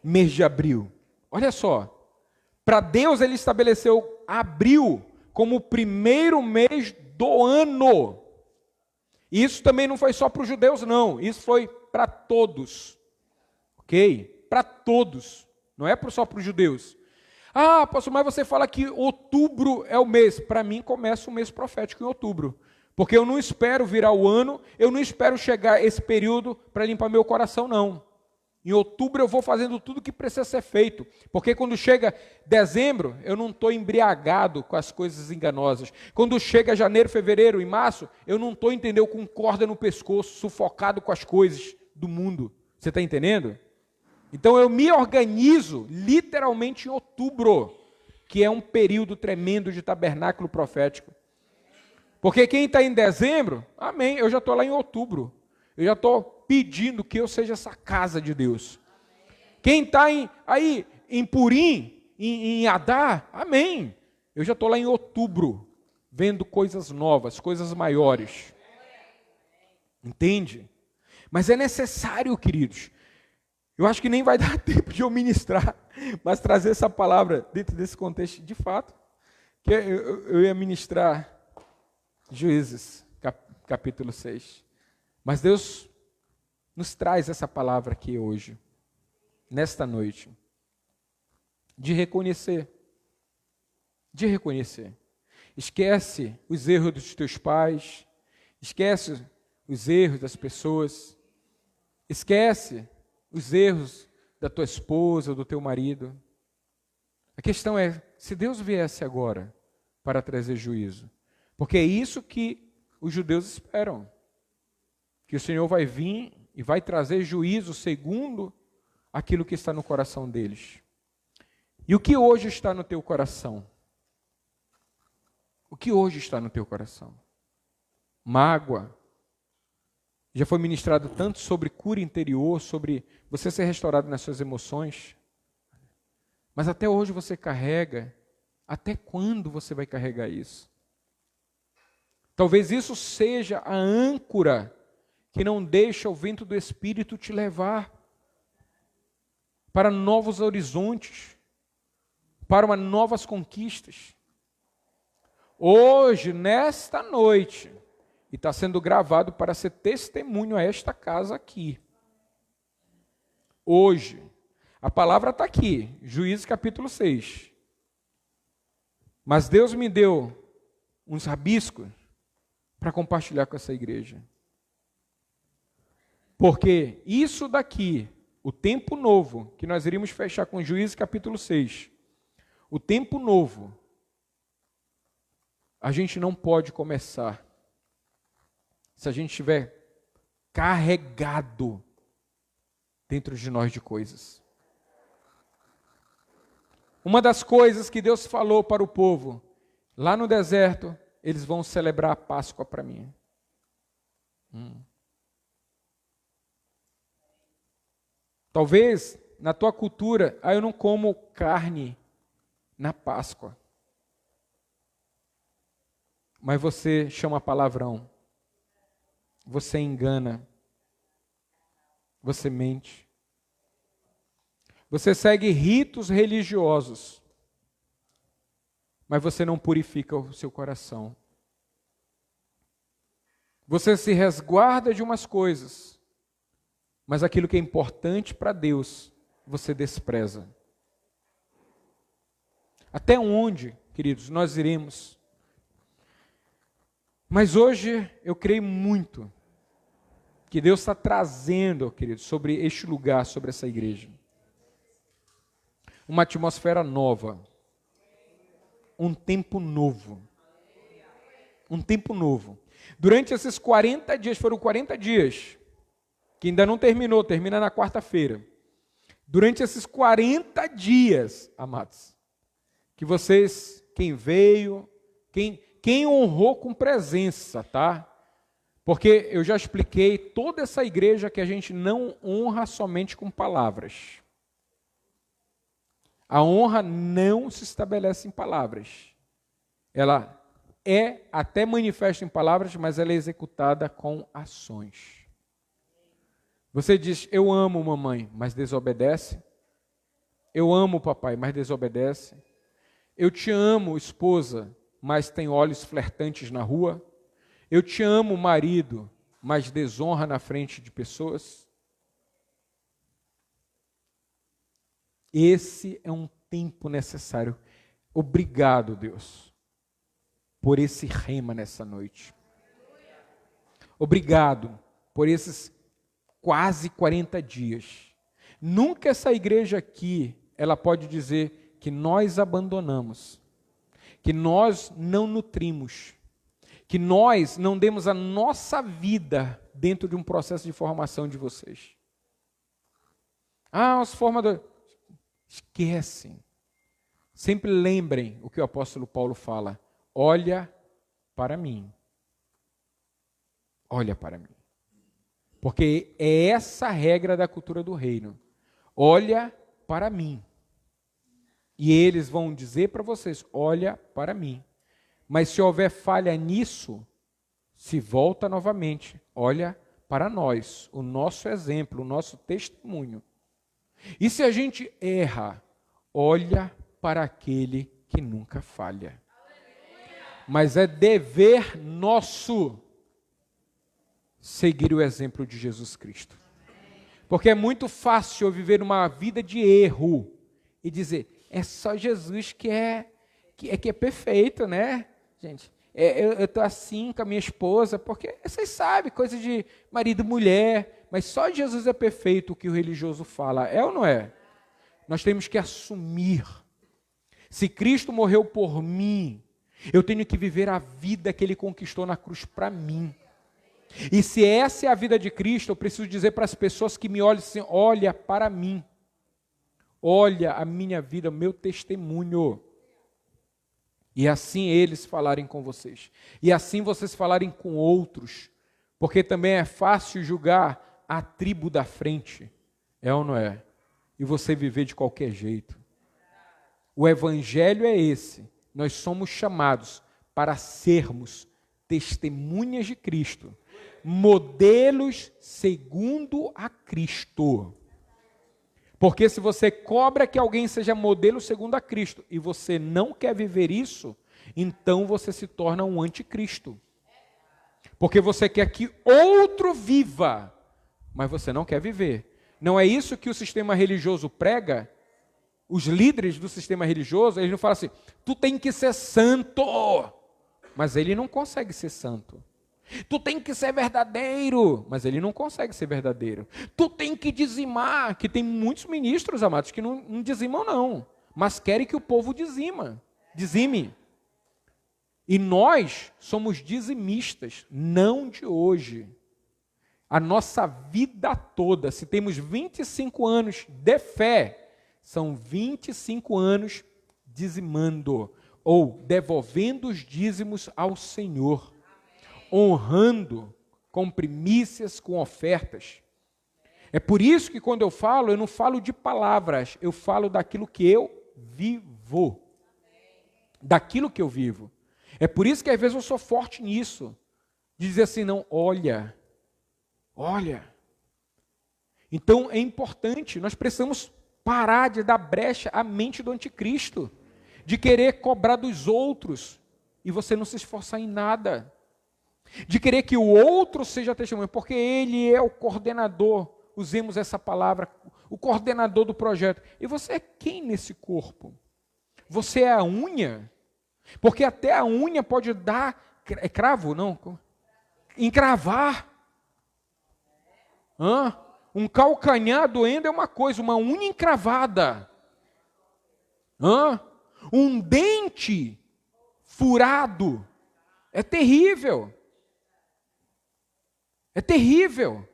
Mês de abril. Olha só, para Deus ele estabeleceu abril como o primeiro mês do ano. E isso também não foi só para os judeus, não. Isso foi para todos. Ok? Para todos. Não é só para os judeus. Ah, pastor, mas você fala que outubro é o mês. Para mim começa o mês profético em outubro. Porque eu não espero virar o ano, eu não espero chegar esse período para limpar meu coração, não. Em outubro eu vou fazendo tudo que precisa ser feito, porque quando chega dezembro, eu não estou embriagado com as coisas enganosas. Quando chega janeiro, fevereiro e março, eu não estou, entendeu, com corda no pescoço, sufocado com as coisas do mundo. Você está entendendo? Então eu me organizo literalmente em outubro, que é um período tremendo de tabernáculo profético. Porque quem está em dezembro, amém, eu já estou lá em outubro. Eu já estou pedindo que eu seja essa casa de Deus. Quem está aí em Purim, em Adar, amém. Eu já estou lá em outubro, vendo coisas novas, coisas maiores. Entende? Mas é necessário, queridos. Eu acho que nem vai dar tempo de eu ministrar, mas trazer essa palavra dentro desse contexto, de fato, que eu ia ministrar Juízes, capítulo 6. Mas Deus nos traz essa palavra aqui hoje, nesta noite, de reconhecer. Esquece os erros dos teus pais, esquece os erros das pessoas, esquece os erros da tua esposa ou do teu marido. A questão é, se Deus viesse agora para trazer juízo, porque é isso que os judeus esperam, que o Senhor vai vir e vai trazer juízo segundo aquilo que está no coração deles. E o que hoje está no teu coração? O que hoje está no teu coração? Mágoa. Já foi ministrado tanto sobre cura interior, sobre você ser restaurado nas suas emoções. Mas até hoje você carrega. Até quando você vai carregar isso? Talvez isso seja a âncora que não deixa o vento do Espírito te levar para novos horizontes, para novas conquistas. Hoje, nesta noite, e está sendo gravado para ser testemunho a esta casa aqui. Hoje, a palavra está aqui, Juízes capítulo 6. Mas Deus me deu uns rabiscos para compartilhar com essa igreja. Porque isso daqui, o tempo novo, que nós iríamos fechar com Juízes capítulo 6, o tempo novo, a gente não pode começar se a gente estiver carregado dentro de nós de coisas. Uma das coisas que Deus falou para o povo, lá no deserto, eles vão celebrar a Páscoa para mim. Talvez, na tua cultura, eu não como carne na Páscoa. Mas você chama palavrão. Você engana. Você mente. Você segue ritos religiosos. Mas você não purifica o seu coração. Você se resguarda de umas coisas. Mas aquilo que é importante para Deus, você despreza. Até onde queridos, nós iremos. Mas hoje eu creio muito que Deus está trazendo, queridos, sobre este lugar, sobre essa igreja, uma atmosfera nova, um tempo novo. Um tempo novo. Durante esses 40 dias, foram 40 dias, que ainda não terminou, termina na quarta-feira. Durante esses 40 dias, amados, que vocês, quem veio, quem honrou com presença, tá? Porque eu já expliquei toda essa igreja que a gente não honra somente com palavras. A honra não se estabelece em palavras. Ela é até manifesta em palavras, mas ela é executada com ações. Você diz, eu amo mamãe, mas desobedece. Eu amo papai, mas desobedece. Eu te amo, esposa, mas tem olhos flertantes na rua. Eu te amo, marido, mas desonra na frente de pessoas. Esse é um tempo necessário. Obrigado, Deus, por esse rema nessa noite. Obrigado por esses quase 40 dias. Nunca essa igreja aqui, ela pode dizer que nós abandonamos, que nós não nutrimos, que nós não demos a nossa vida dentro de um processo de formação de vocês. Os formadores, esquecem. Sempre lembrem o que o apóstolo Paulo fala. Olha para mim. Olha para mim. Porque é essa a regra da cultura do reino. Olha para mim. E eles vão dizer para vocês, olha para mim. Mas se houver falha nisso, se volta novamente. Olha para nós, o nosso exemplo, o nosso testemunho. E se a gente erra, olha para aquele que nunca falha. Mas é dever nosso seguir o exemplo de Jesus Cristo. Porque é muito fácil eu viver uma vida de erro e dizer, é só Jesus que é perfeito, né, gente? Eu estou assim com a minha esposa, porque vocês sabem, coisa de marido e mulher, mas só Jesus é perfeito, o que o religioso fala, é ou não é? Nós temos que assumir. Se Cristo morreu por mim, eu tenho que viver a vida que Ele conquistou na cruz para mim. E se essa é a vida de Cristo, eu preciso dizer para as pessoas que me olham assim, olha para mim. Olha a minha vida, o meu testemunho. E assim eles falarem com vocês. E assim vocês falarem com outros. Porque também é fácil julgar a tribo da frente. É ou não é? E você viver de qualquer jeito. O evangelho é esse. Nós somos chamados para sermos testemunhas de Cristo. Modelos segundo a Cristo. Porque se você cobra que alguém seja modelo segundo a Cristo e você não quer viver isso, então você se torna um anticristo. Porque você quer que outro viva, mas você não quer viver. Não é isso que o sistema religioso prega? Os líderes do sistema religioso, eles não falam assim, tu tem que ser santo, mas ele não consegue ser santo. Tu tem que ser verdadeiro, mas ele não consegue ser verdadeiro. Tu tem que dizimar, que tem muitos ministros, amados, que não dizimam não, mas querem que o povo dizime. E nós somos dizimistas, não de hoje. A nossa vida toda, se temos 25 anos de fé, são 25 anos dizimando, ou devolvendo os dízimos ao Senhor. Honrando com primícias, com ofertas. É por isso que quando eu não falo de palavras, eu falo daquilo que eu vivo. Daquilo que eu vivo. É por isso que às vezes eu sou forte nisso. De dizer assim, não, olha. Então é importante, nós precisamos parar de dar brecha à mente do anticristo. De querer cobrar dos outros. E você não se esforçar em nada. De querer que o outro seja testemunha, porque ele é o coordenador, usemos essa palavra, o coordenador do projeto. E você é quem nesse corpo? Você é a unha? Porque até a unha pode dar, é cravo, não? Encravar. Um calcanhar doendo é uma coisa, uma unha encravada. Um dente furado é terrível. É terrível.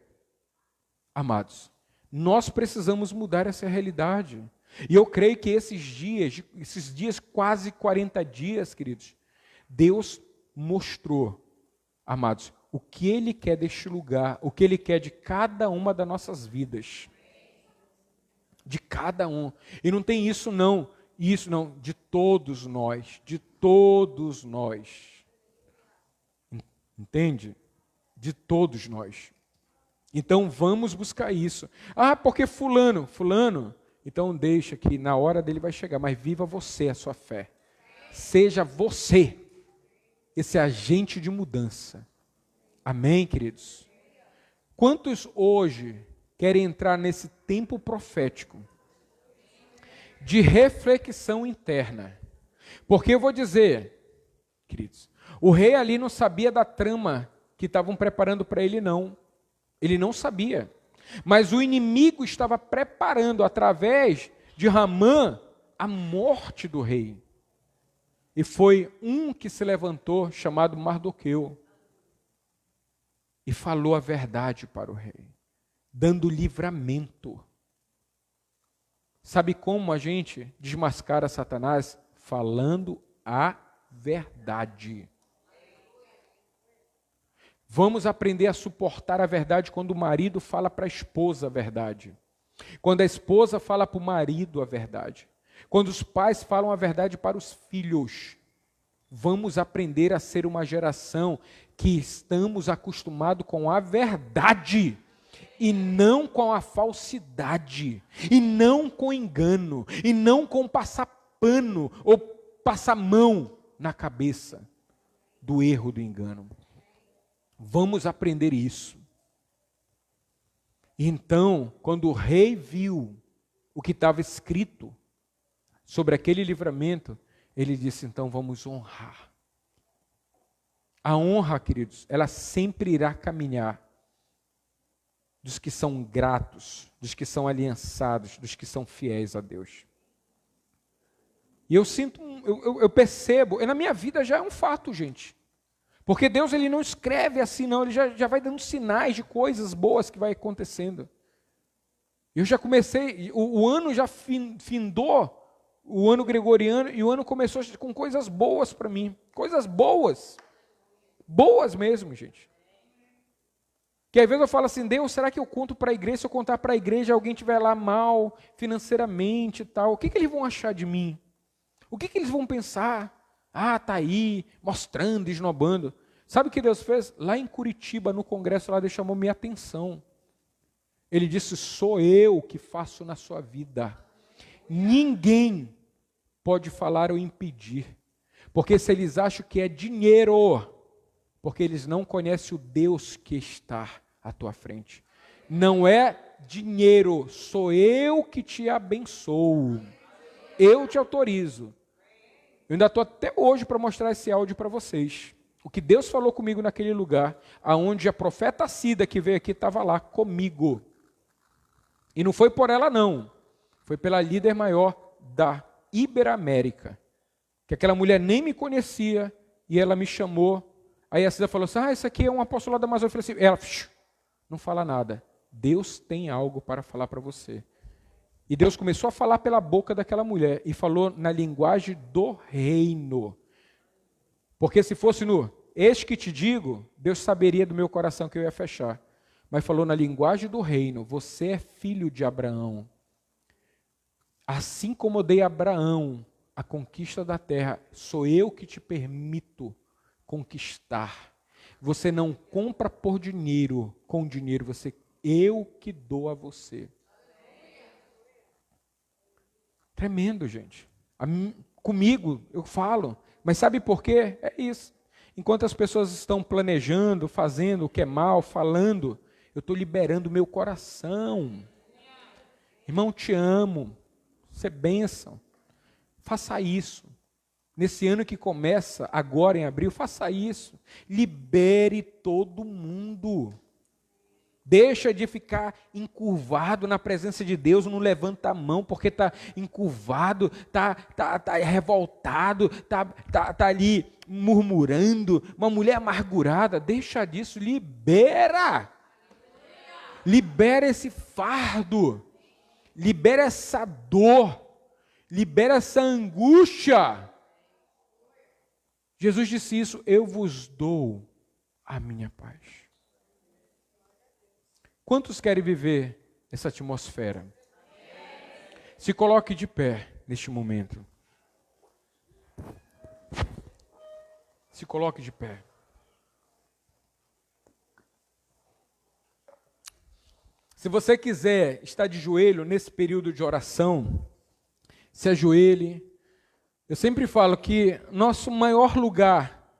Amados, nós precisamos mudar essa realidade. E eu creio que esses dias, quase 40 dias, queridos, Deus mostrou, amados, o que Ele quer deste lugar, o que Ele quer de cada uma das nossas vidas. De cada um. E não tem isso não, de todos nós, Entende? De todos nós. Então vamos buscar isso. Porque fulano, então deixa que na hora dele vai chegar, mas viva você a sua fé. Seja você esse agente de mudança. Amém, queridos? Quantos hoje querem entrar nesse tempo profético de reflexão interna? Porque eu vou dizer, queridos, o rei ali não sabia da trama que estavam preparando para ele, não. Ele não sabia. Mas o inimigo estava preparando, através de Ramã, a morte do rei. E foi um que se levantou, chamado Mardoqueu, e falou a verdade para o rei, dando livramento. Sabe como a gente desmascara Satanás? Falando a verdade. Vamos aprender a suportar a verdade quando o marido fala para a esposa a verdade. Quando a esposa fala para o marido a verdade. Quando os pais falam a verdade para os filhos. Vamos aprender a ser uma geração que estamos acostumados com a verdade. E não com a falsidade. E não com engano. E não com passar pano ou passar mão na cabeça do erro, do engano. Vamos aprender isso. Então, quando o rei viu o que estava escrito sobre aquele livramento, ele disse, então vamos honrar. A honra, queridos, ela sempre irá caminhar dos que são gratos, dos que são aliançados, dos que são fiéis a Deus. E eu sinto, eu percebo, na minha vida já é um fato, gente. Porque Deus ele não escreve assim, não, ele já vai dando sinais de coisas boas que vai acontecendo. Eu já comecei, o ano já findou, o ano gregoriano, e o ano começou com coisas boas para mim. Coisas boas. Boas mesmo, gente. Que às vezes eu falo assim, Deus, será que eu conto para a igreja? Se eu contar para a igreja, alguém estiver lá mal, financeiramente e tal, o que eles vão achar de mim? O que eles vão pensar? Tá aí, mostrando, esnobando. Sabe o que Deus fez? Lá em Curitiba, no congresso, lá Deus chamou minha atenção. Ele disse, sou eu que faço na sua vida. Ninguém pode falar ou impedir. Porque se eles acham que é dinheiro, porque eles não conhecem o Deus que está à tua frente. Não é dinheiro, sou eu que te abençoo. Eu te autorizo. Eu ainda estou até hoje para mostrar esse áudio para vocês. O que Deus falou comigo naquele lugar, aonde a profeta Cida que veio aqui estava lá comigo. E não foi por ela não, foi pela líder maior da Iberamérica. Que aquela mulher nem me conhecia e ela me chamou. Aí a Cida falou assim, isso aqui é um apostolado da Amazônia. Eu falei assim, ela, não fala nada. Deus tem algo para falar para você. E Deus começou a falar pela boca daquela mulher e falou na linguagem do reino. Porque se fosse no eis que te digo, Deus saberia do meu coração que eu ia fechar. Mas falou na linguagem do reino, você é filho de Abraão. Assim como eu dei a Abraão a conquista da terra, sou eu que te permito conquistar. Você não compra por dinheiro, com dinheiro, eu que dou a você. Tremendo, gente. Comigo, eu falo. Mas sabe por quê? É isso. Enquanto as pessoas estão planejando, fazendo o que é mal, falando, eu estou liberando o meu coração. Irmão, te amo. Você é bênção. Faça isso. nesse ano que começa agora em abril, faça isso. Libere todo mundo. Deixa de ficar encurvado na presença de Deus, não levanta a mão porque está encurvado, está revoltado, está ali murmurando, uma mulher amargurada. Deixa disso, libera. Libera esse fardo, libera essa dor, libera essa angústia. Jesus disse isso: eu vos dou a minha paz. Quantos querem viver essa atmosfera? Se coloque de pé neste momento. Se coloque de pé. Se você quiser estar de joelho nesse período de oração, se ajoelhe. Eu sempre falo que nosso maior lugar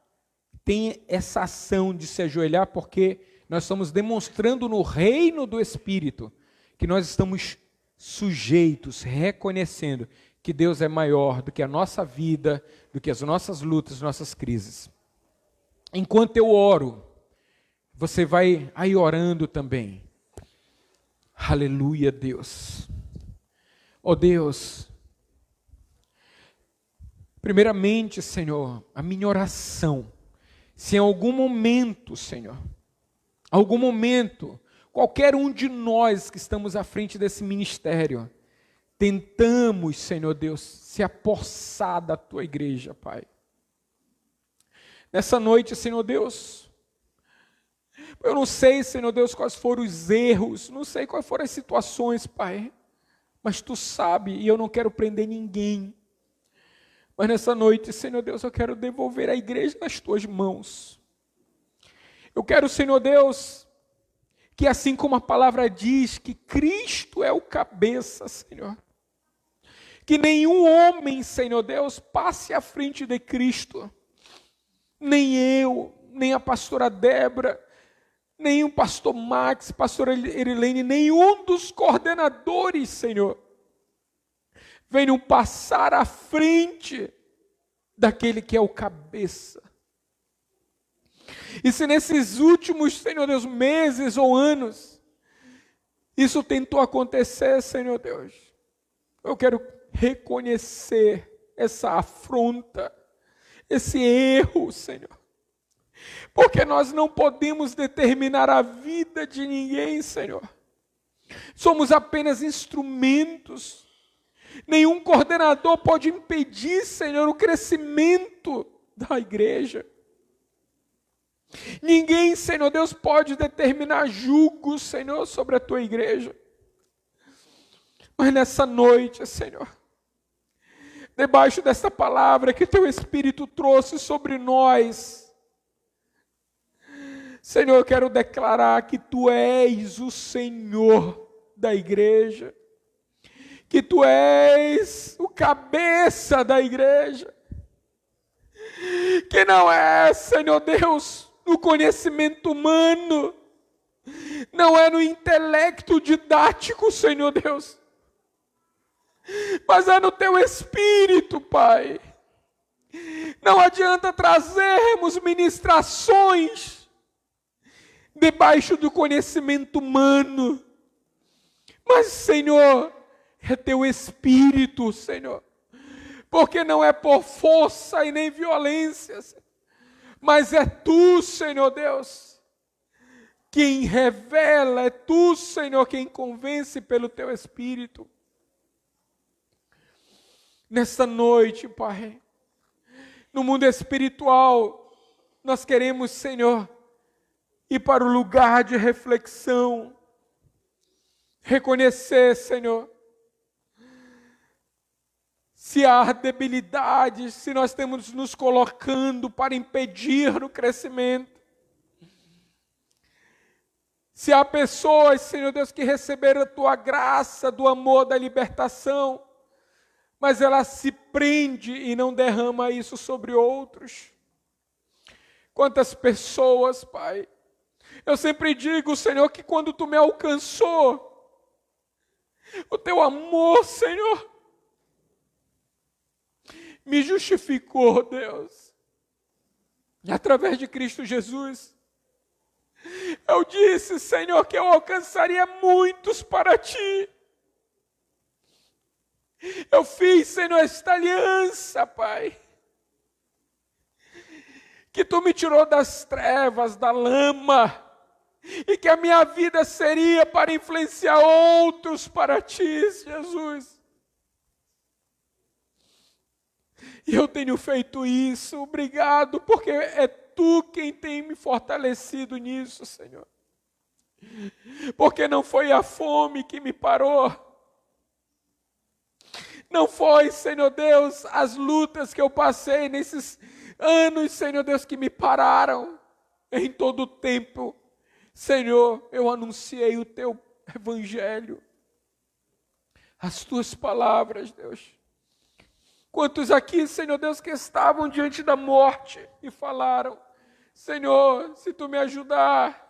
tem essa ação de se ajoelhar, porque nós estamos demonstrando no reino do Espírito que nós estamos sujeitos, reconhecendo que Deus é maior do que a nossa vida, do que as nossas lutas, nossas crises. Enquanto eu oro, você vai aí orando também. Aleluia, Deus. Ó Deus, primeiramente, Senhor, a minha oração, se em algum momento, Senhor, algum momento, qualquer um de nós que estamos à frente desse ministério, tentamos, Senhor Deus, se apossar da Tua igreja, Pai. Nessa noite, Senhor Deus, eu não sei, Senhor Deus, quais foram os erros, não sei quais foram as situações, Pai, mas Tu sabe, e eu não quero prender ninguém. Mas nessa noite, Senhor Deus, eu quero devolver a igreja nas Tuas mãos. Eu quero, Senhor Deus, que assim como a palavra diz, que Cristo é o cabeça, Senhor, que nenhum homem, Senhor Deus, passe à frente de Cristo, nem eu, nem a pastora Débora, nem o pastor Max, pastora Erilene, nenhum dos coordenadores, Senhor, venham passar à frente daquele que é o cabeça. E se nesses últimos, Senhor Deus, meses ou anos, isso tentou acontecer, Senhor Deus, eu quero reconhecer essa afronta, esse erro, Senhor. Porque nós não podemos determinar a vida de ninguém, Senhor. Somos apenas instrumentos. Nenhum coordenador pode impedir, Senhor, o crescimento da igreja. Ninguém, Senhor Deus, pode determinar julgo, Senhor, sobre a Tua igreja. Mas nessa noite, Senhor, debaixo desta palavra que Teu Espírito trouxe sobre nós, Senhor, eu quero declarar que Tu és o Senhor da igreja, que Tu és o cabeça da igreja, que não é, Senhor Deus, no conhecimento humano, não é no intelecto didático, Senhor Deus, mas é no Teu Espírito, Pai. Não adianta trazermos ministrações debaixo do conhecimento humano, mas, Senhor, é Teu Espírito, Senhor, porque não é por força e nem violência, mas é Tu, Senhor Deus, quem revela, é Tu, Senhor, quem convence pelo Teu Espírito. Nesta noite, Pai, no mundo espiritual, nós queremos, Senhor, ir para o lugar de reflexão, reconhecer, Senhor, se há debilidades, se nós estamos nos colocando para impedir o crescimento. Se há pessoas, Senhor Deus, que receberam a Tua graça, do amor, da libertação, mas ela se prende e não derrama isso sobre outros. Quantas pessoas, Pai, eu sempre digo, Senhor, que quando Tu me alcançou, o Teu amor, Senhor, me justificou, Deus. Através de Cristo Jesus. Eu disse, Senhor, que eu alcançaria muitos para Ti. Eu fiz, Senhor, esta aliança, Pai. Que Tu me tirou das trevas, da lama. E que a minha vida seria para influenciar outros para Ti, Jesus. E eu tenho feito isso, obrigado, porque é Tu quem tem me fortalecido nisso, Senhor. Porque não foi a fome que me parou. Não foi, Senhor Deus, as lutas que eu passei nesses anos, Senhor Deus, que me pararam. Em todo o tempo, Senhor, eu anunciei o Teu Evangelho. As Tuas palavras, Deus. Quantos aqui, Senhor Deus, que estavam diante da morte e falaram, Senhor, se Tu me ajudar,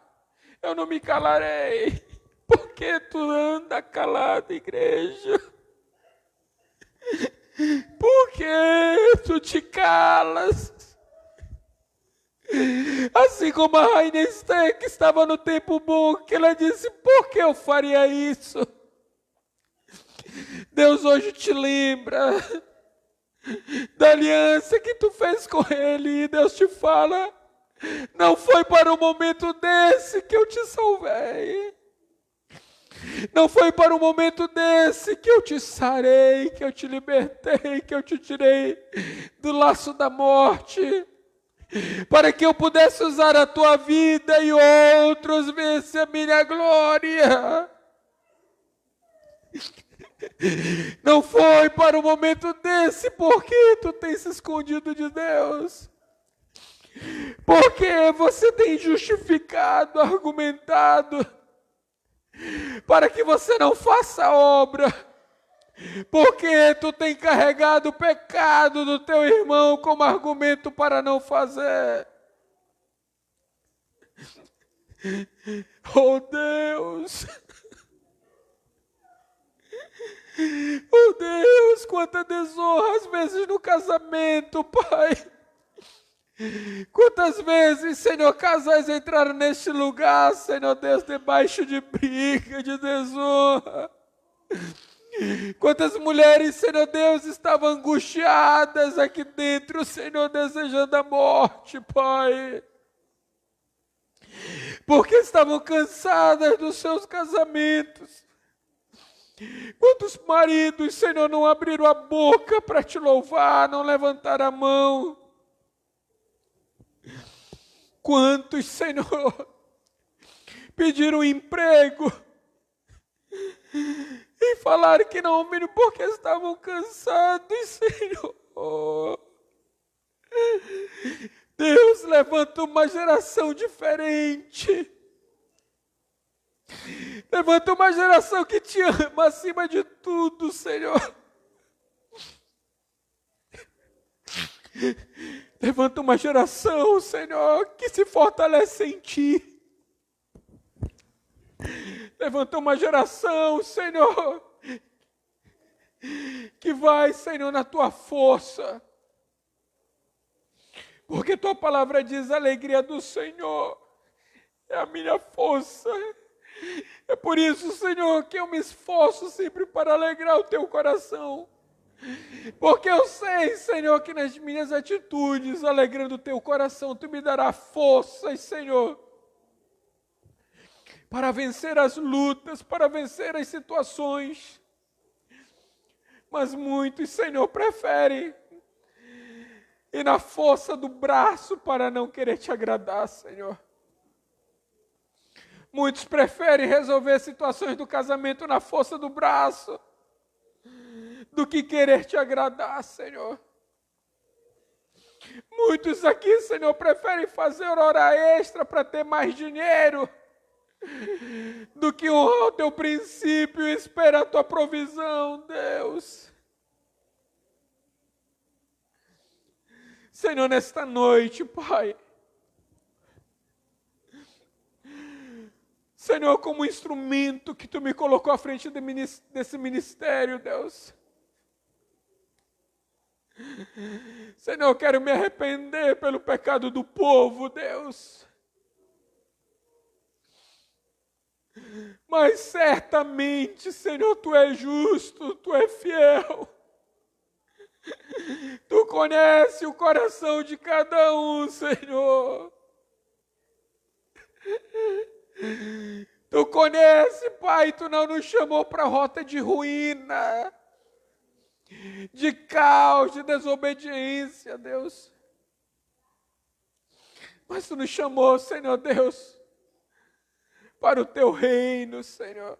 eu não me calarei. Por que Tu anda calado, igreja? Por que Tu te calas? Assim como a rainha Esther, que estava no tempo bom, que ela disse, por que eu faria isso? Deus hoje te lembra da aliança que Tu fez com ele, e Deus te fala, não foi para o momento desse que eu te salvei. Não foi para o momento desse que eu te sarei, que eu te libertei, que eu te tirei do laço da morte, para que eu pudesse usar a tua vida e outros vissem a minha glória. Não foi para o momento desse, porque tu tens se escondido de Deus. Porque você tem justificado, argumentado, para que você não faça a obra. Porque tu tem carregado o pecado do teu irmão como argumento para não fazer. Oh Deus! Oh Deus, quanta desonra às vezes no casamento, Pai. Quantas vezes, Senhor, casais entraram neste lugar, Senhor Deus, debaixo de briga, de desonra. Quantas mulheres, Senhor Deus, estavam angustiadas aqui dentro, Senhor, desejando a morte, Pai. Porque estavam cansadas dos seus casamentos. Quantos maridos, Senhor, não abriram a boca para te louvar, não levantaram a mão? Quantos, Senhor, pediram emprego e falaram que não viram porque estavam cansados, Senhor. Deus levanta uma geração diferente. Levanta uma geração que te ama acima de tudo, Senhor. Levanta uma geração, Senhor, que se fortalece em Ti. Levanta uma geração, Senhor, que vai, Senhor, na Tua força. Porque Tua palavra diz, a alegria do Senhor é a minha força. É por isso, Senhor, que eu me esforço sempre para alegrar o Teu coração. Porque eu sei, Senhor, que nas minhas atitudes, alegrando o Teu coração, Tu me dará forças, Senhor, para vencer as lutas, para vencer as situações. Mas muitos, Senhor, preferem ir na força do braço para não querer Te agradar, Senhor. Muitos preferem resolver situações do casamento na força do braço do que querer Te agradar, Senhor. Muitos aqui, Senhor, preferem fazer hora extra para ter mais dinheiro do que honrar o Teu princípio e esperar a Tua provisão, Deus. Senhor, nesta noite, Pai, Senhor, como instrumento que Tu me colocou à frente desse ministério, Deus, Senhor, eu quero me arrepender pelo pecado do povo, Deus. Mas certamente, Senhor, Tu és justo, Tu és fiel. Tu conhece o coração de cada um, Senhor. Tu conhece, Pai, Tu não nos chamou para rota de ruína, de caos, de desobediência, Deus. Mas Tu nos chamou, Senhor Deus, para o Teu reino, Senhor.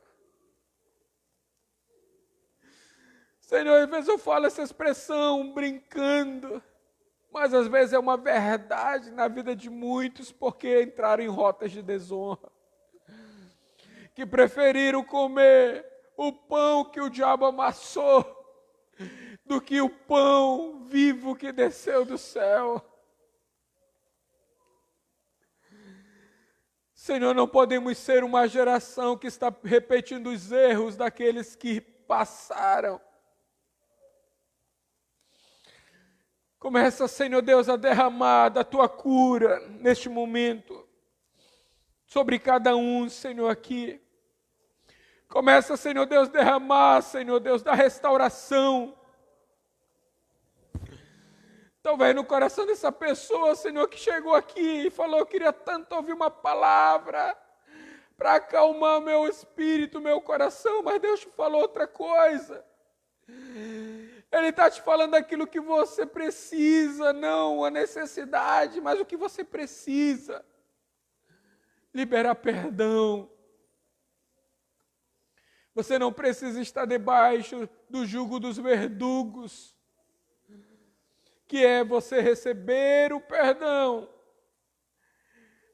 Senhor, às vezes eu falo essa expressão brincando, mas às vezes é uma verdade na vida de muitos, porque entraram em rotas de desonra, que preferiram comer o pão que o diabo amassou, do que o pão vivo que desceu do céu. Senhor, não podemos ser uma geração que está repetindo os erros daqueles que passaram. Começa, Senhor Deus, a derramar da Tua cura neste momento sobre cada um, Senhor, aqui. Começa, Senhor Deus, a derramar, Senhor Deus, da restauração. Talvez no coração dessa pessoa, Senhor, que chegou aqui e falou: eu queria tanto ouvir uma palavra para acalmar meu espírito, meu coração, mas Deus te falou outra coisa. Ele está te falando aquilo que você precisa, não a necessidade, mas o que você precisa. Liberar perdão. Você não precisa estar debaixo do jugo dos verdugos, que é você receber o perdão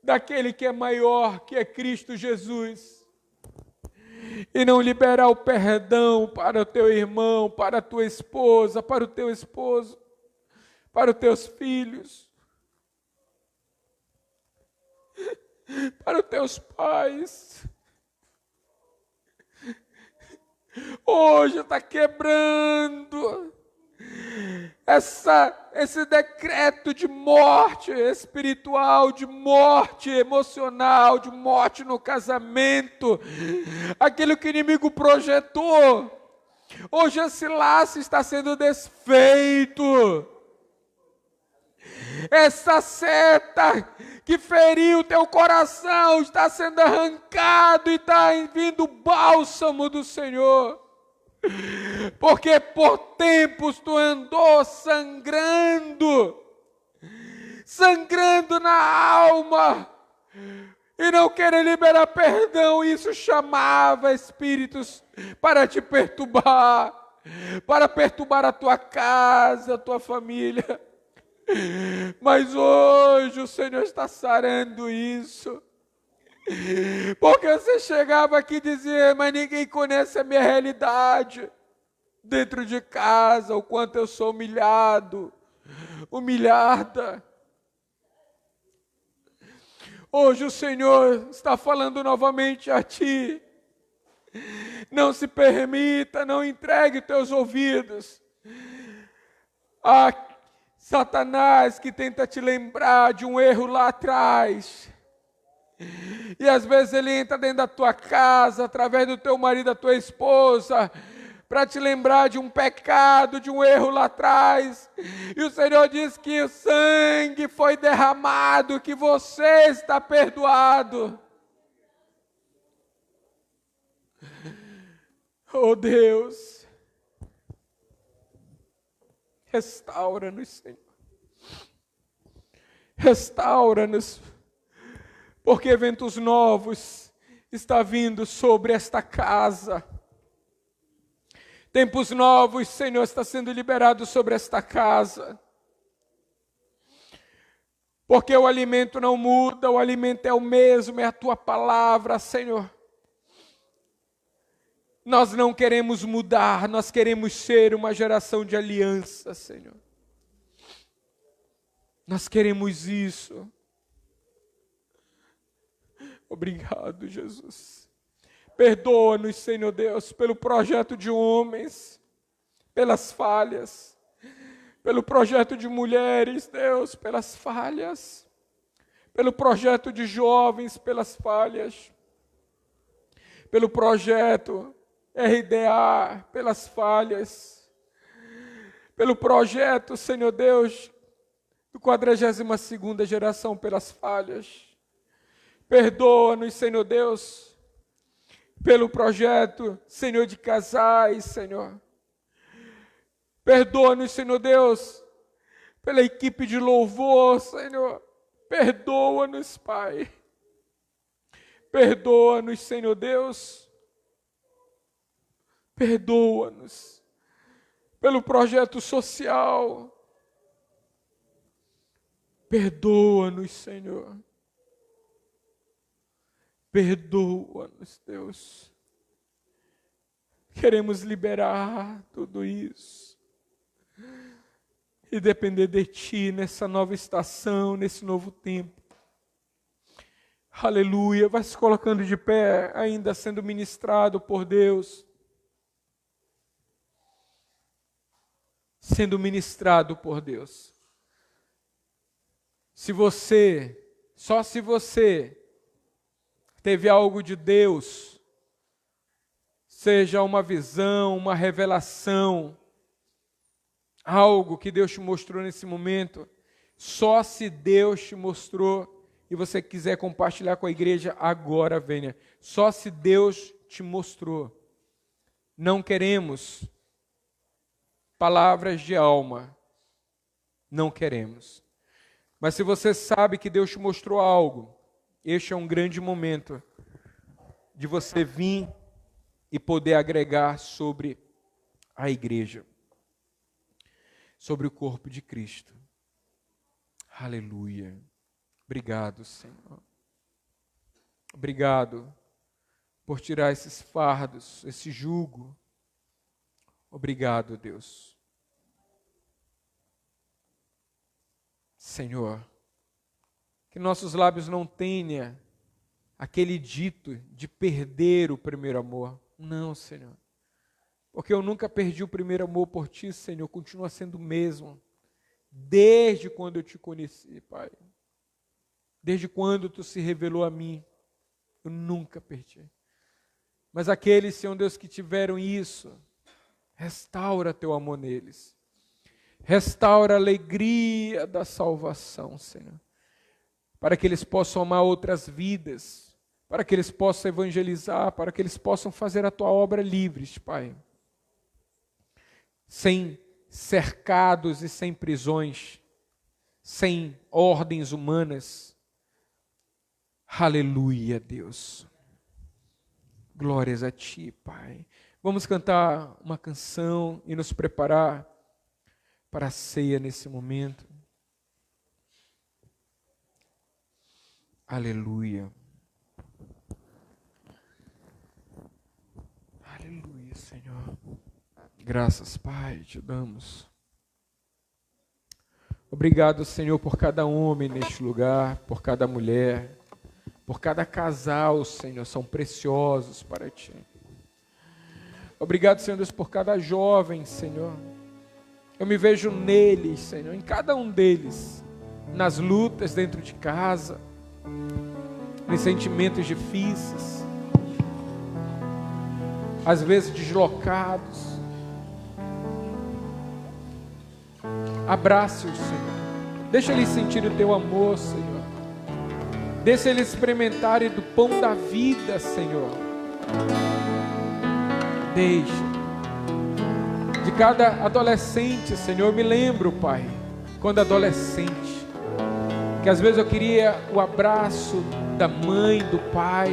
daquele que é maior, que é Cristo Jesus. E não liberar o perdão para o teu irmão, para a tua esposa, para o teu esposo, para os teus filhos, para os teus pais. Hoje está quebrando esse decreto de morte espiritual, de morte emocional, de morte no casamento, aquilo que o inimigo projetou. Hoje esse laço está sendo desfeito. Essa seta que feriu o teu coração está sendo arrancado e está vindo o bálsamo do Senhor. Porque por tempos tu andou sangrando na alma, e não querer liberar perdão. Isso chamava espíritos para te perturbar, para perturbar a tua casa, a tua família. Mas hoje o Senhor está sarando isso. Porque você chegava aqui e dizia: mas ninguém conhece a minha realidade dentro de casa, o quanto eu sou humilhado, humilhada. Hoje o Senhor está falando novamente a ti: não se permita, não entregue teus ouvidos a Satanás, que tenta te lembrar de um erro lá atrás. E às vezes ele entra dentro da tua casa, através do teu marido, da tua esposa, para te lembrar de um pecado, de um erro lá atrás. E o Senhor diz que o sangue foi derramado, que você está perdoado. Oh Deus, restaura-nos, Senhor. Restaura-nos. Porque eventos novos estão vindo sobre esta casa. Tempos novos, Senhor, está sendo liberado sobre esta casa. Porque o alimento não muda, o alimento é o mesmo, é a tua palavra, Senhor. Nós não queremos mudar, nós queremos ser uma geração de aliança, Senhor. Nós queremos isso. Obrigado, Jesus. Perdoa-nos, Senhor Deus, pelo projeto de homens, pelas falhas. pelo projeto de mulheres, Deus, pelas falhas, pelo projeto de jovens, pelas falhas, pelo projeto RDA, pelas falhas, pelo projeto, Senhor Deus, do 42ª geração, pelas falhas. Perdoa-nos, Senhor Deus, pelo projeto, Senhor, de casais, Senhor. Perdoa-nos, Senhor Deus, pela equipe de louvor, Senhor. Perdoa-nos, Pai. Perdoa-nos, Senhor Deus. Perdoa-nos pelo projeto social. Perdoa-nos, Senhor. Perdoa-nos, Deus. Queremos liberar tudo isso e depender de Ti nessa nova estação, nesse novo tempo. Aleluia. Vai se colocando de pé, ainda sendo ministrado por Deus. Sendo ministrado por Deus. Só se você teve algo de Deus, seja uma visão, uma revelação, algo que Deus te mostrou nesse momento, só se Deus te mostrou e você quiser compartilhar com a igreja, agora venha. Só se Deus te mostrou. Não queremos palavras de alma, não queremos. Mas se você sabe que Deus te mostrou algo, este é um grande momento de você vir e poder agregar sobre a igreja, sobre o corpo de Cristo. Aleluia. Obrigado, Senhor. Obrigado por tirar esses fardos, esse jugo. Obrigado, Deus. Senhor, que nossos lábios não tenham aquele dito de perder o primeiro amor. Não, Senhor. Porque eu nunca perdi o primeiro amor por Ti, Senhor. Continua sendo o mesmo. Desde quando eu Te conheci, Pai. Desde quando Tu se revelou a mim. Eu nunca perdi. Mas aqueles, Senhor Deus, que tiveram isso, restaura Teu amor neles. Restaura a alegria da salvação, Senhor. Para que eles possam amar outras vidas. Para que eles possam evangelizar. Para que eles possam fazer a Tua obra livres, Pai. Sem cercados e sem prisões. Sem ordens humanas. Aleluia, Deus. Glórias a Ti, Pai. Vamos cantar uma canção e nos preparar para a ceia nesse momento. Aleluia. Aleluia, Senhor. Graças, Pai, Te damos. Obrigado, Senhor, por cada homem neste lugar, por cada mulher, por cada casal, Senhor, são preciosos para Ti. Obrigado, Senhor Deus, por cada jovem, Senhor. Eu me vejo neles, Senhor, em cada um deles, nas lutas dentro de casa, nos sentimentos difíceis, às vezes deslocados. Abrace-os, Senhor. Deixa eles sentir o Teu amor, Senhor. Deixa eles experimentarem do pão da vida, Senhor. Deixa. De cada adolescente, Senhor, eu me lembro, Pai, quando adolescente, que às vezes eu queria o abraço da mãe, do pai.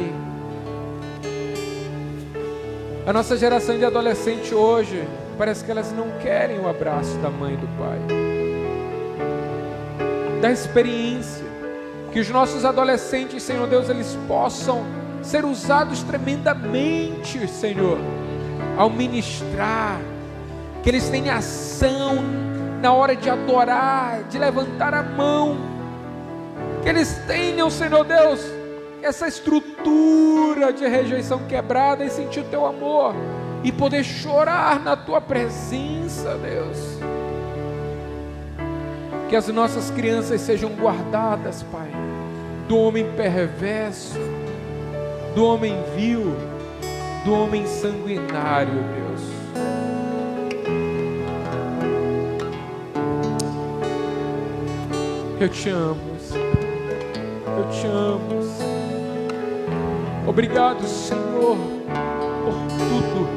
A nossa geração de adolescente hoje, parece que elas não querem o abraço da mãe e do pai. Da experiência, que os nossos adolescentes, Senhor Deus, eles possam ser usados tremendamente, Senhor, ao ministrar, que eles tenham ação na hora de adorar, de levantar a mão, que eles tenham, Senhor Deus, essa estrutura de rejeição quebrada e sentir o Teu amor, e poder chorar na Tua presença, Deus. Que as nossas crianças sejam guardadas, Pai, do homem perverso, do homem vil, do homem sanguinário, Deus. Eu te amo, Senhor. Eu te amo, Senhor. Obrigado, Senhor, por tudo.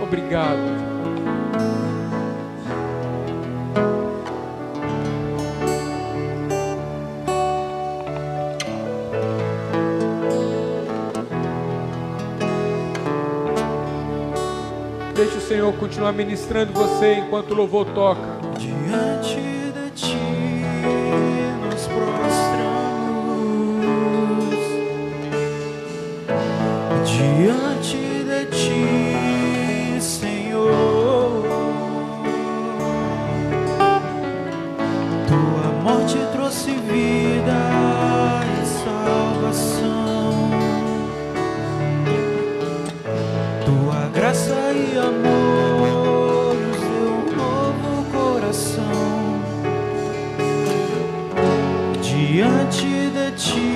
Obrigado. Deixa o Senhor continuar ministrando você enquanto o louvor toca. Diante de ti nos prostramos, diante de ti, Senhor. Tua morte trouxe vida e salvação, tua graça e amor nos deu um novo coração. Diante de ti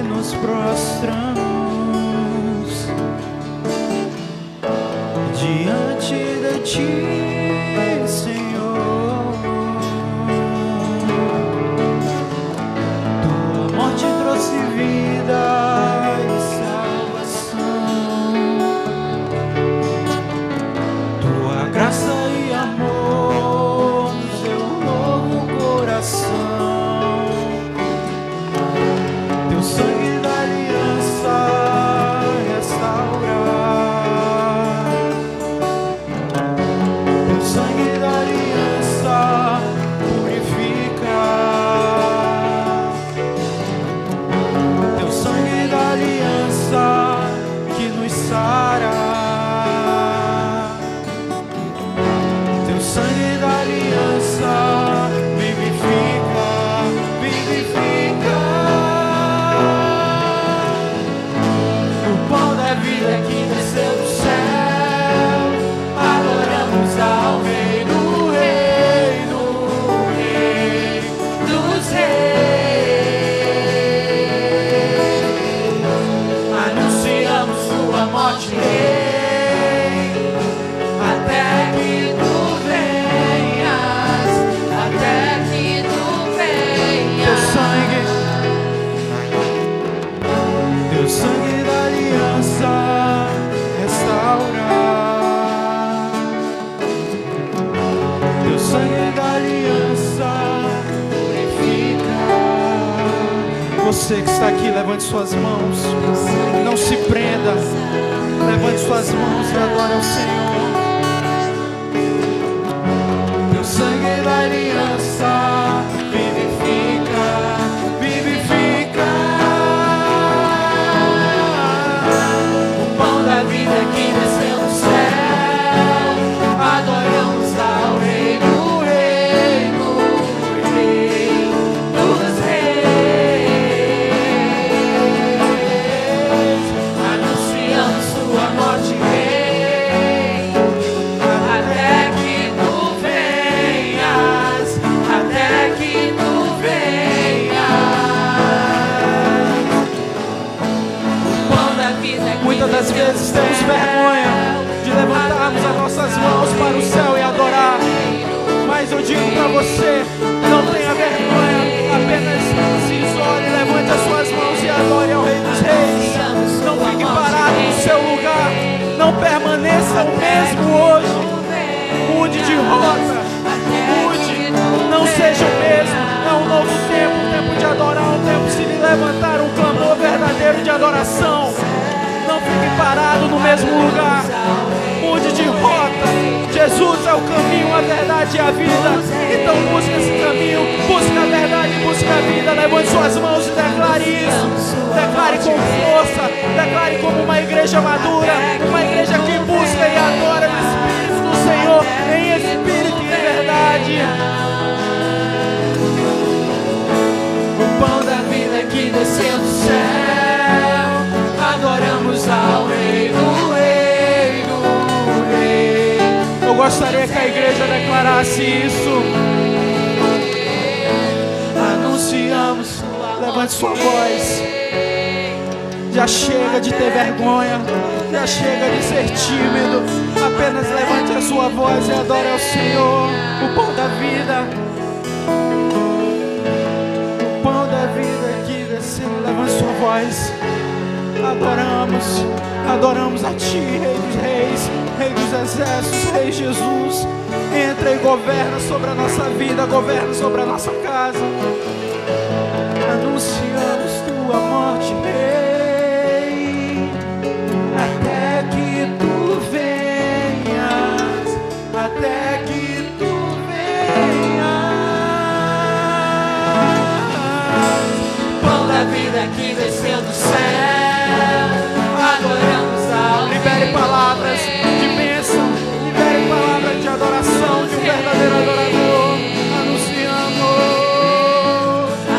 nos prostramos, diante de ti, Senhor. Tua morte trouxe vida e salvação, tua graça e amor nos deu um novo coração. Teu sangue da aliança restaura, teu sangue da aliança purifica, teu sangue da aliança que nos sara, teu sangue da aliança vivifica, vivifica. O pão da vida que desceu do céu, adoramos ao Rei do Rei, do Rei dos Reis. Anunciamos tua morte, Rei, até que tu venhas, até que tu venhas. Teu sangue da aliança restaura, teu sangue da aliança purifica. Você que está aqui, levante suas mãos, não se prenda, levante suas mãos e adore ao Senhor. Teu sangue da aliança vivifica, vivifica. O pão da vida que desceu do céu, adoramos ao Rei do Rei, do Rei dos Reis. Anunciamos tua morte, Rei, até que tu venhas, até que tu venhas. O pão da vida que muitas das vezes temos vergonha de levantarmos as nossas mãos para o céu e adorar, mas eu digo para você, não tenha vergonha, apenas se isole, levante as suas mãos e adore ao Rei dos Reis. Não fique parado no seu lugar, não permaneça o mesmo hoje. Mude de rota, mude, não seja o mesmo. É um novo tempo, um tempo de adorar, um tempo de se levantar, um clamor verdadeiro de adoração. Não fique parado no mesmo lugar, mude de rota. Jesus é o caminho, a verdade e a vida. Então busque esse caminho, busque a verdade, busque a vida. Levante suas mãos e declare isso. Declare com força, declare como uma igreja madura, uma igreja que busca e adora o Espírito do Senhor, em espírito e em verdade. O pão da vida que desceu do céu, adoramos ao Rei do Rei, do Rei. Eu gosto gostaria que a igreja declarasse isso. Anunciamos, levante sua voz. Já chega de ter vergonha, já chega de ser tímido. Apenas levante a sua voz e adore ao Senhor, o pão da vida. O pão da vida aqui descendo, levante sua voz. Adoramos a Ti, Rei dos Reis, Rei dos Exércitos, Rei Jesus. Entra e governa sobre a nossa vida, governa sobre a nossa casa. Anunciamos Tua morte, Rei, até que Tu venhas, até que Tu venhas. Pão da vida que desceu do céu, adoramos ao Libere Rei. palavras de bênção, libere palavras de adoração de um verdadeiro adorador.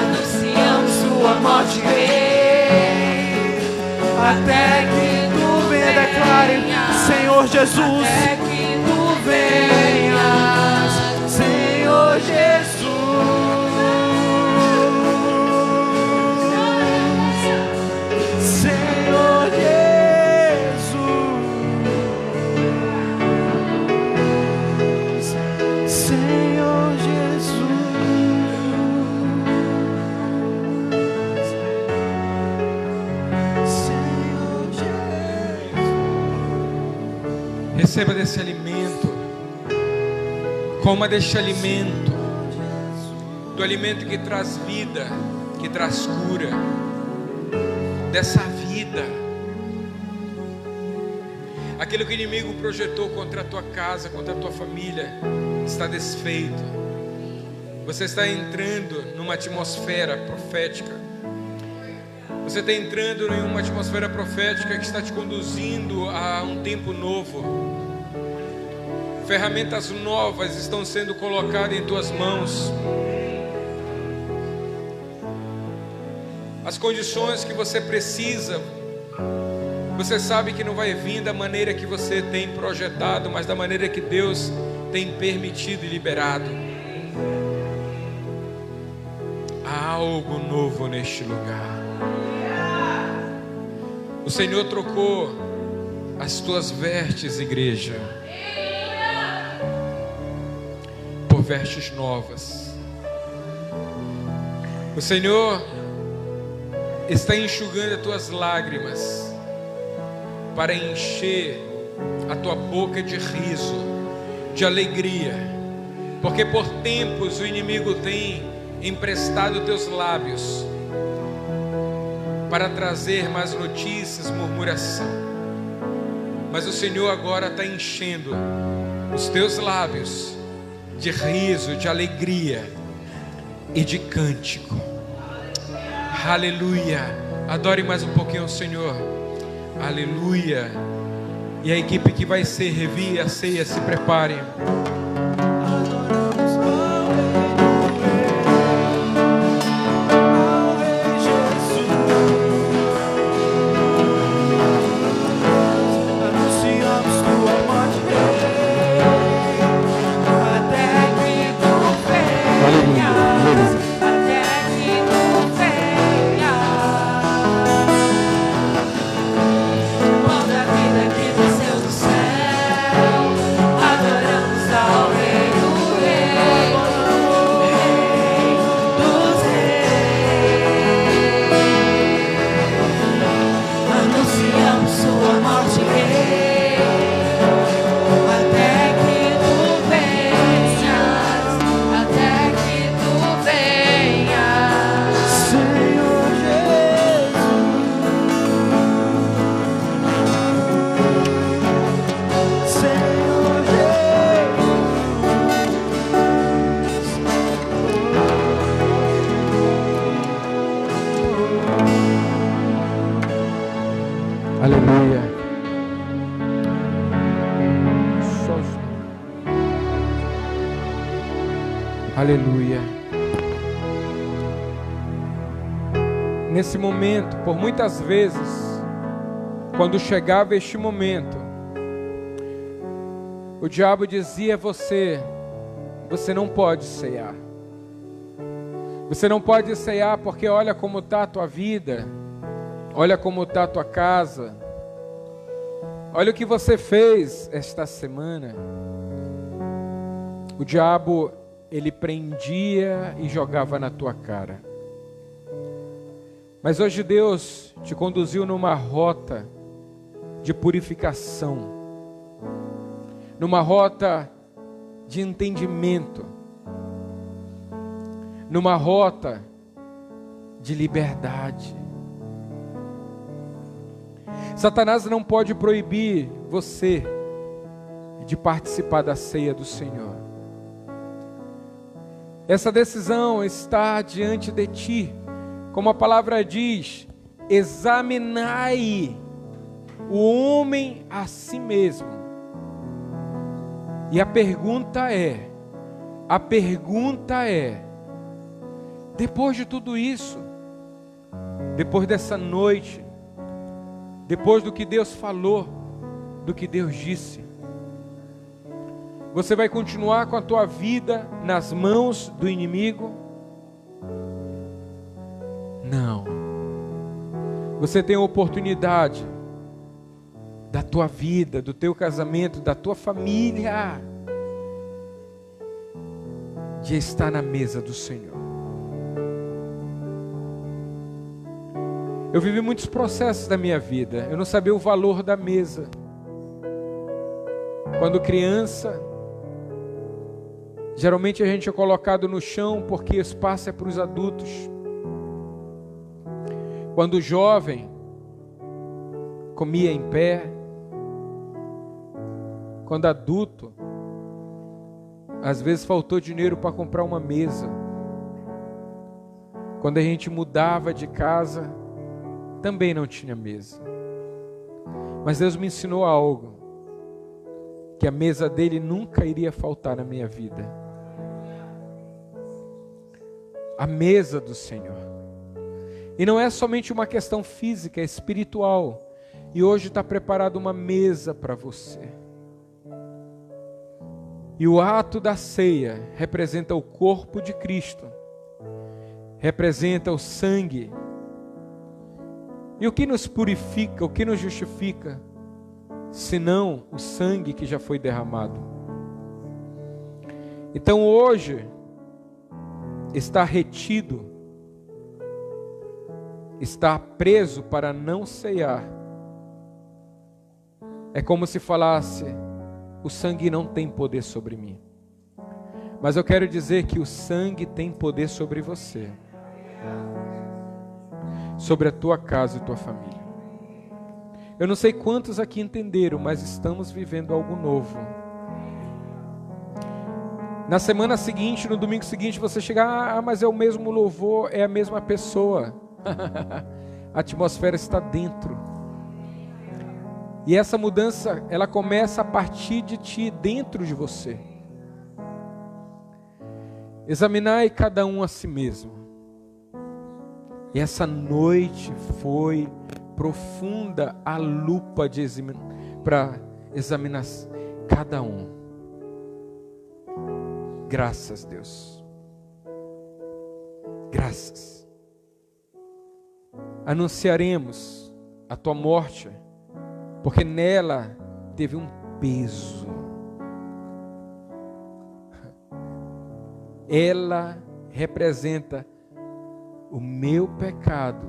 Anunciamos Sua morte, Rei, Até que Tu venha, declare, Senhor Jesus, até que Tu venhas, Senhor Jesus. Senhor Jesus, Senhor Jesus, Senhor Jesus. Receba desse alimento, coma deste alimento, do alimento que traz vida, que traz cura, dessa vida. Aquilo que o inimigo projetou contra a tua casa, contra a tua família, está desfeito. Você está entrando numa atmosfera profética. Você está entrando em uma atmosfera profética que está te conduzindo a um tempo novo. Ferramentas novas estão sendo colocadas em tuas mãos. As condições que você precisa, você sabe que não vai vir da maneira que você tem projetado, mas da maneira que Deus tem permitido e liberado. Há algo novo neste lugar. O Senhor trocou as tuas vestes, igreja, por vestes novas. O Senhor está enxugando as tuas lágrimas para encher a tua boca de riso, de alegria, porque por tempos o inimigo tem emprestado teus lábios para trazer más notícias, murmuração, mas o Senhor agora está enchendo os teus lábios de riso, de alegria e de cântico. Aleluia. Adore mais um pouquinho o Senhor. Aleluia. E a equipe que vai servir a ceia, se prepare. Aleluia. Aleluia. Nesse momento, por muitas vezes, quando chegava este momento, O diabo dizia a você: você não pode ceiar. Você não pode ceiar porque olha como está a tua vida, olha como está a tua casa, olha o que você fez esta semana. O diabo, ele prendia e jogava na tua cara. Mas hoje Deus te conduziu numa rota de purificação, numa rota de entendimento, numa rota de liberdade. Satanás não pode proibir você de participar da ceia do Senhor. Essa decisão está diante de ti, como a palavra diz: examinai o homem a si mesmo. E a pergunta é, depois de tudo isso, depois dessa noite, depois do que Deus falou, do que Deus disse, você vai continuar com a tua vida nas mãos do inimigo? Não. Você tem a oportunidade da tua vida, do teu casamento, da tua família, de estar na mesa do Senhor. Eu vivi muitos processos da minha vida. Eu não sabia o valor da mesa. Quando criança, geralmente a gente é colocado no chão porque o espaço é para os adultos. Quando jovem, comia em pé. Quando adulto, às vezes faltou dinheiro para comprar uma mesa. Quando a gente mudava de casa, também não tinha mesa. Mas Deus me ensinou algo, que a mesa dele nunca iria faltar na minha vida. A mesa do Senhor. E não é somente uma questão física, é espiritual. E hoje está preparada uma mesa para você. E o ato da ceia representa o corpo de Cristo, representa o sangue. E o que nos purifica, o que nos justifica, senão o sangue que já foi derramado? Então hoje, está retido, está preso para não ceiar, é como se falasse: o sangue não tem poder sobre mim. Mas eu quero dizer que o sangue tem poder sobre você, sobre a tua casa e tua família. Eu não sei quantos aqui entenderam, mas estamos vivendo algo novo. Na semana seguinte, no domingo seguinte, você chegar: mas é o mesmo louvor, é a mesma pessoa. A atmosfera está dentro. E essa mudança, ela começa a partir de ti, dentro de você. Examinai cada um a si mesmo. E essa noite foi profunda a lupa para examinar cada um. Graças, Deus. Graças. Anunciaremos a tua morte, porque nela teve um peso. Ela representa o meu pecado,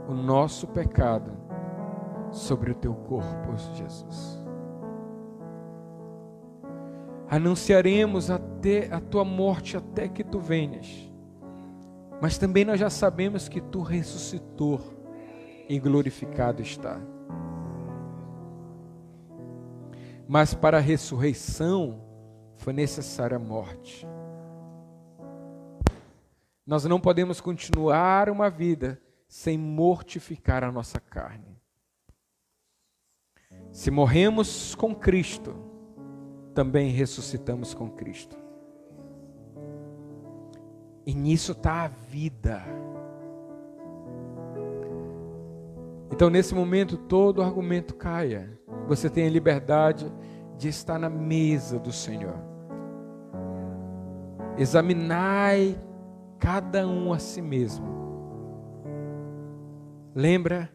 o nosso pecado, sobre o teu corpo, Jesus. Anunciaremos até a tua morte, até que tu venhas. Mas também nós já sabemos que tu ressuscitou e glorificado está. Mas para a ressurreição foi necessária a morte. Nós não podemos continuar uma vida sem mortificar a nossa carne. Se morremos com Cristo, também ressuscitamos com Cristo. E nisso está a vida. Então nesse momento todo argumento caia. Você tem a liberdade de estar na mesa do Senhor. Examinai cada um a si mesmo. Lembra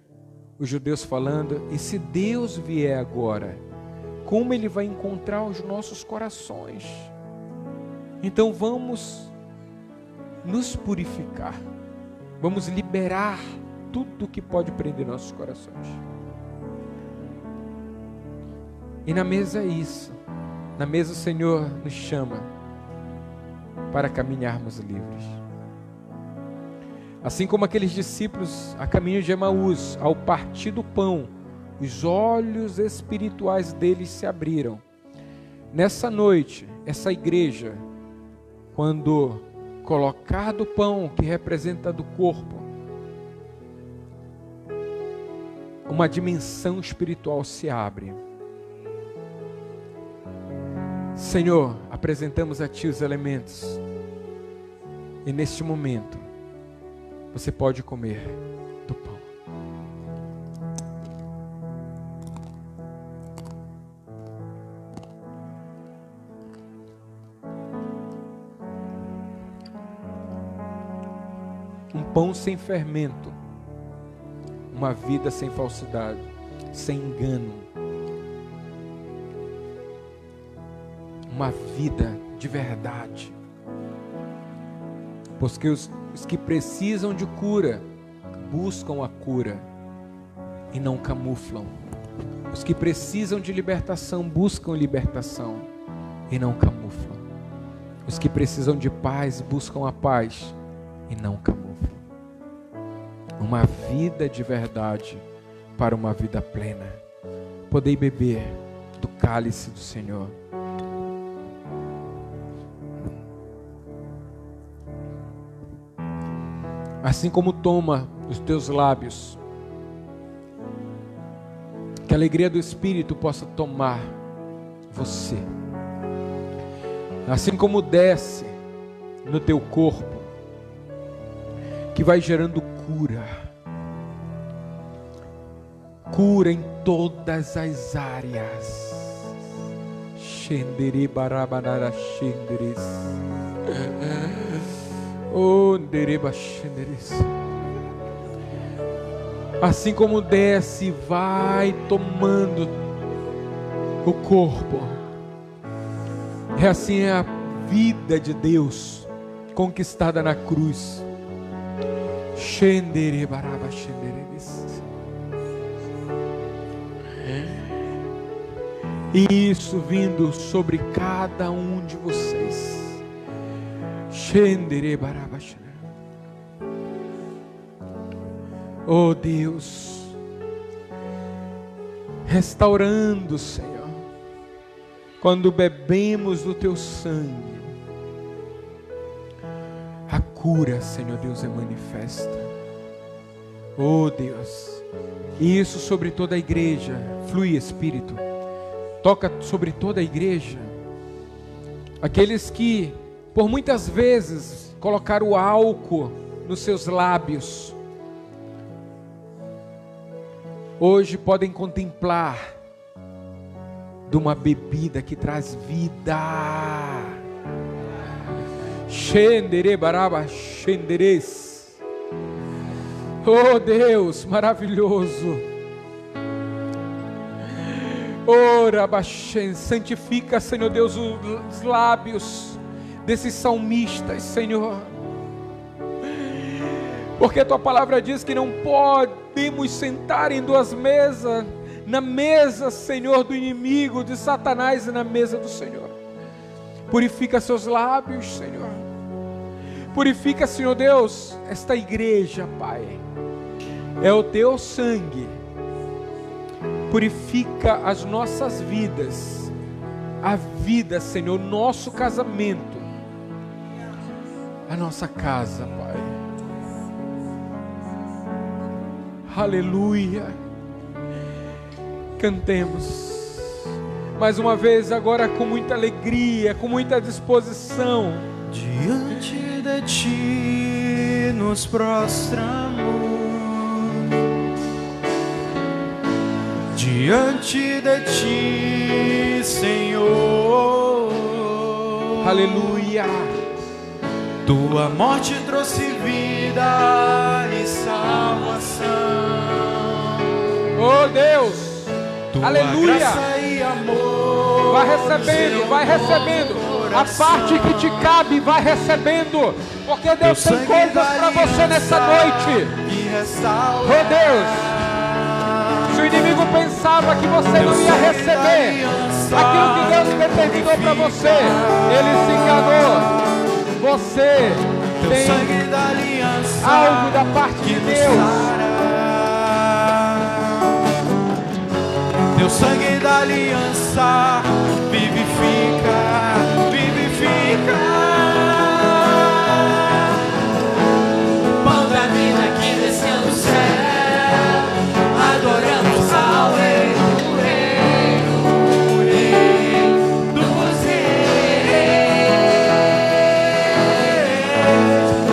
os judeus falando, e se Deus vier agora, como Ele vai encontrar os nossos corações? Então vamos nos purificar, vamos liberar tudo que pode prender nossos corações. E na mesa é isso, na mesa o Senhor nos chama para caminharmos livres. Assim como aqueles discípulos a caminho de Emaús, ao partir do pão, os olhos espirituais deles se abriram. Nessa noite, essa igreja, quando colocar do pão que representa do corpo, uma dimensão espiritual se abre. Senhor, apresentamos a Ti os elementos, e neste momento, você pode comer do pão. Um pão sem fermento, uma vida sem falsidade, sem engano, uma vida de verdade. Porque os que precisam de cura buscam a cura e não camuflam. Os que precisam de libertação buscam libertação e não camuflam. Os que precisam de paz buscam a paz e não camuflam. Uma vida de verdade para uma vida plena. Podei beber do cálice do Senhor. Assim como toma os teus lábios, que a alegria do Espírito possa tomar você. Assim como desce no teu corpo, que vai gerando cura. Cura em todas as áreas. Xendere barabanara xenderes. Assim como desce, vai tomando o corpo. É assim a vida de Deus conquistada na cruz. E isso vindo sobre cada um de vocês. Oh Deus, restaurando, Senhor, quando bebemos do Teu sangue, a cura, Senhor Deus, é manifesta. Oh Deus, e isso sobre toda a igreja. Flui, Espírito, toca sobre toda a igreja. Aqueles que por muitas vezes colocaram o álcool nos seus lábios, hoje podem contemplar de uma bebida que traz vida. Xendere baraba xenderes. Oh Deus maravilhoso. Ora baixen, santifica, Senhor Deus, os lábios desses salmistas, Senhor, porque a Tua palavra diz que não podemos sentar em duas mesas, na mesa, Senhor, do inimigo, de Satanás, e na mesa do Senhor. Purifica seus lábios, Senhor, purifica, Senhor Deus, esta igreja, Pai, é o Teu sangue, purifica as nossas vidas, a vida, Senhor, nosso casamento, a nossa casa, Pai. Aleluia. Cantemos mais uma vez agora com muita alegria, com muita disposição. Diante de Ti nos prostramos, diante de ti, Senhor. Aleluia. Tua morte trouxe vida e salvação. Oh Deus. Tua Aleluia. graça e amor. Vai recebendo, vai recebendo. A parte que te cabe, vai recebendo. Porque Deus tem coisas para você nessa noite. Oh Deus. Se o inimigo pensava que você não ia receber aquilo que Deus determinou para você, ele se enganou. Você tem algo da parte de Deus. Teu sangue da aliança vivifica, vivifica. Pão da vida que desceu do céu, adoramos ao Rei do Rei, o Rei dos Reis.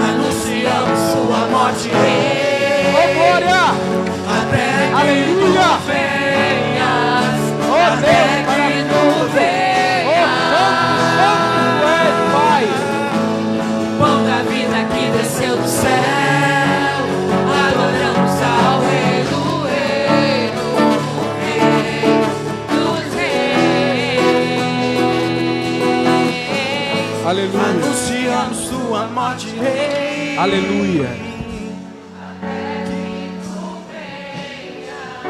Anunciamos sua morte, Rei. Oh glória! Até que Aleluia! tu venhas, Oh até Deus, que tu maravilhoso! venhas. Oh santo, santo és, Pai! Pão da vida que desceu do céu, adoramos ao Rei do Rei, o Rei dos Reis. Aleluia! Anunciamos tua morte, Rei. Aleluia!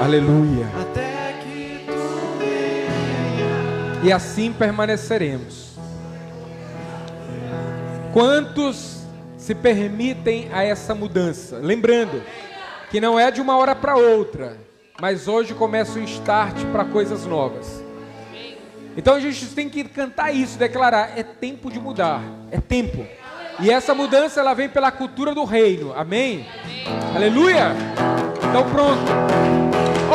Aleluia! Até que tu venha. E assim permaneceremos. Quantos se permitem a essa mudança? Lembrando que não é de uma hora para outra, mas hoje começa o start para coisas novas. Então a gente tem que cantar isso, declarar: é tempo de mudar, é tempo. E essa mudança ela vem pela cultura do reino, amém? Aleluia! Então pronto.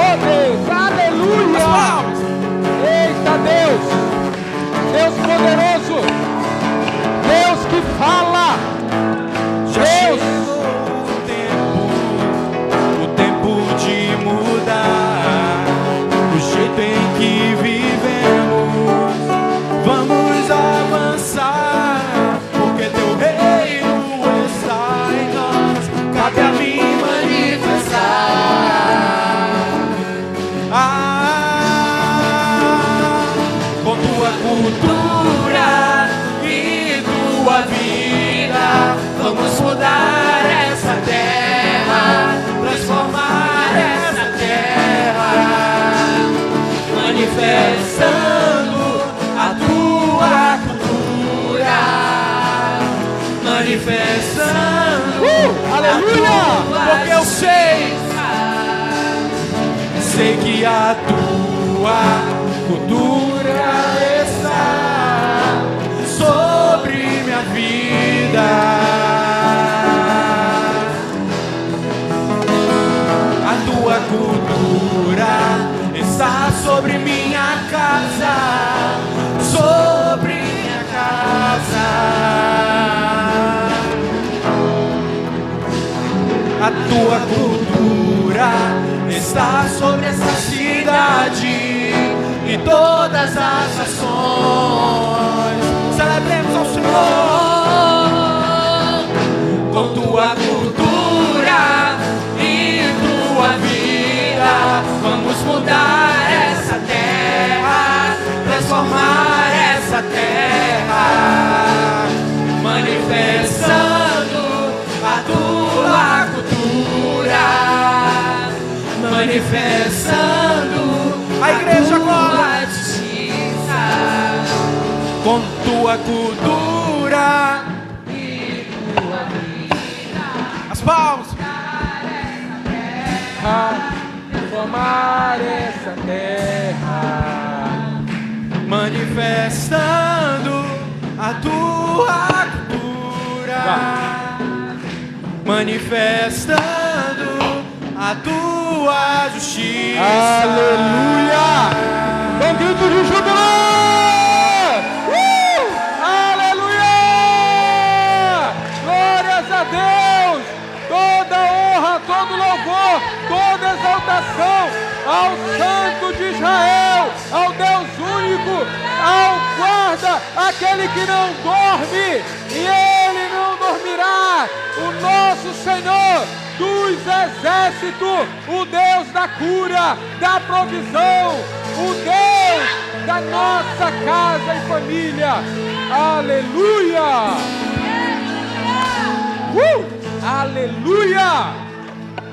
Oh Deus, aleluia! Eita Deus! Deus poderoso! Deus que fala! Já Deus! chegou o tempo de mudar o jeito em que vivemos. Vamos avançar, porque teu reino está em nós. Cabe a mim manifestar. Com tua cultura e tua vida, vamos mudar essa terra, transformar essa terra, manifestando a tua cultura, manifestando aleluia! porque eu sei que a tua cultura está sobre minha vida. A tua cultura está sobre minha casa, sobre minha casa. A tua cultura está sobre essa cidade e todas as nações. Celebremos ao Senhor com tua cultura e tua vida. Vamos mudar essa terra, transformar essa terra, manifestando a tua cultura, manifestando a igreja agora justiça, com tua cultura e tua vida. As palmas. Transformar essa terra, manifestando a tua cultura, manifestando a tua justiça. aleluia! Um grito de júbilo! Aleluia! Glórias a Deus! Toda honra, todo louvor, toda exaltação ao Santo aquele que não dorme, e ele não dormirá, o nosso Senhor dos exércitos, o Deus da cura, da provisão, o Deus da nossa casa e família. Aleluia! Aleluia!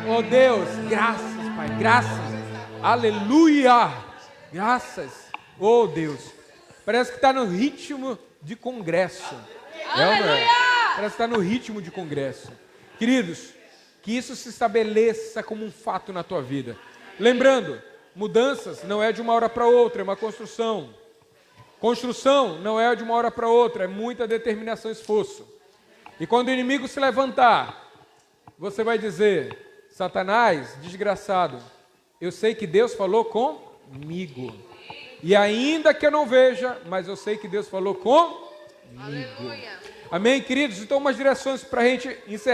Oh Deus, graças, Pai, graças. Aleluia! Graças. Oh Deus, parece que está no ritmo de congresso. Aleluia! Parece que está no ritmo de congresso. Queridos, que isso se estabeleça como um fato na tua vida. Lembrando, mudanças não é de uma hora para outra, é uma construção. Construção não é de uma hora para outra, é muita determinação e esforço. E quando o inimigo se levantar, você vai dizer: Satanás, desgraçado, eu sei que Deus falou comigo. E ainda que eu não veja, mas eu sei que Deus falou comigo. Aleluia! Amém, queridos? Então, umas direções para a gente encerrar.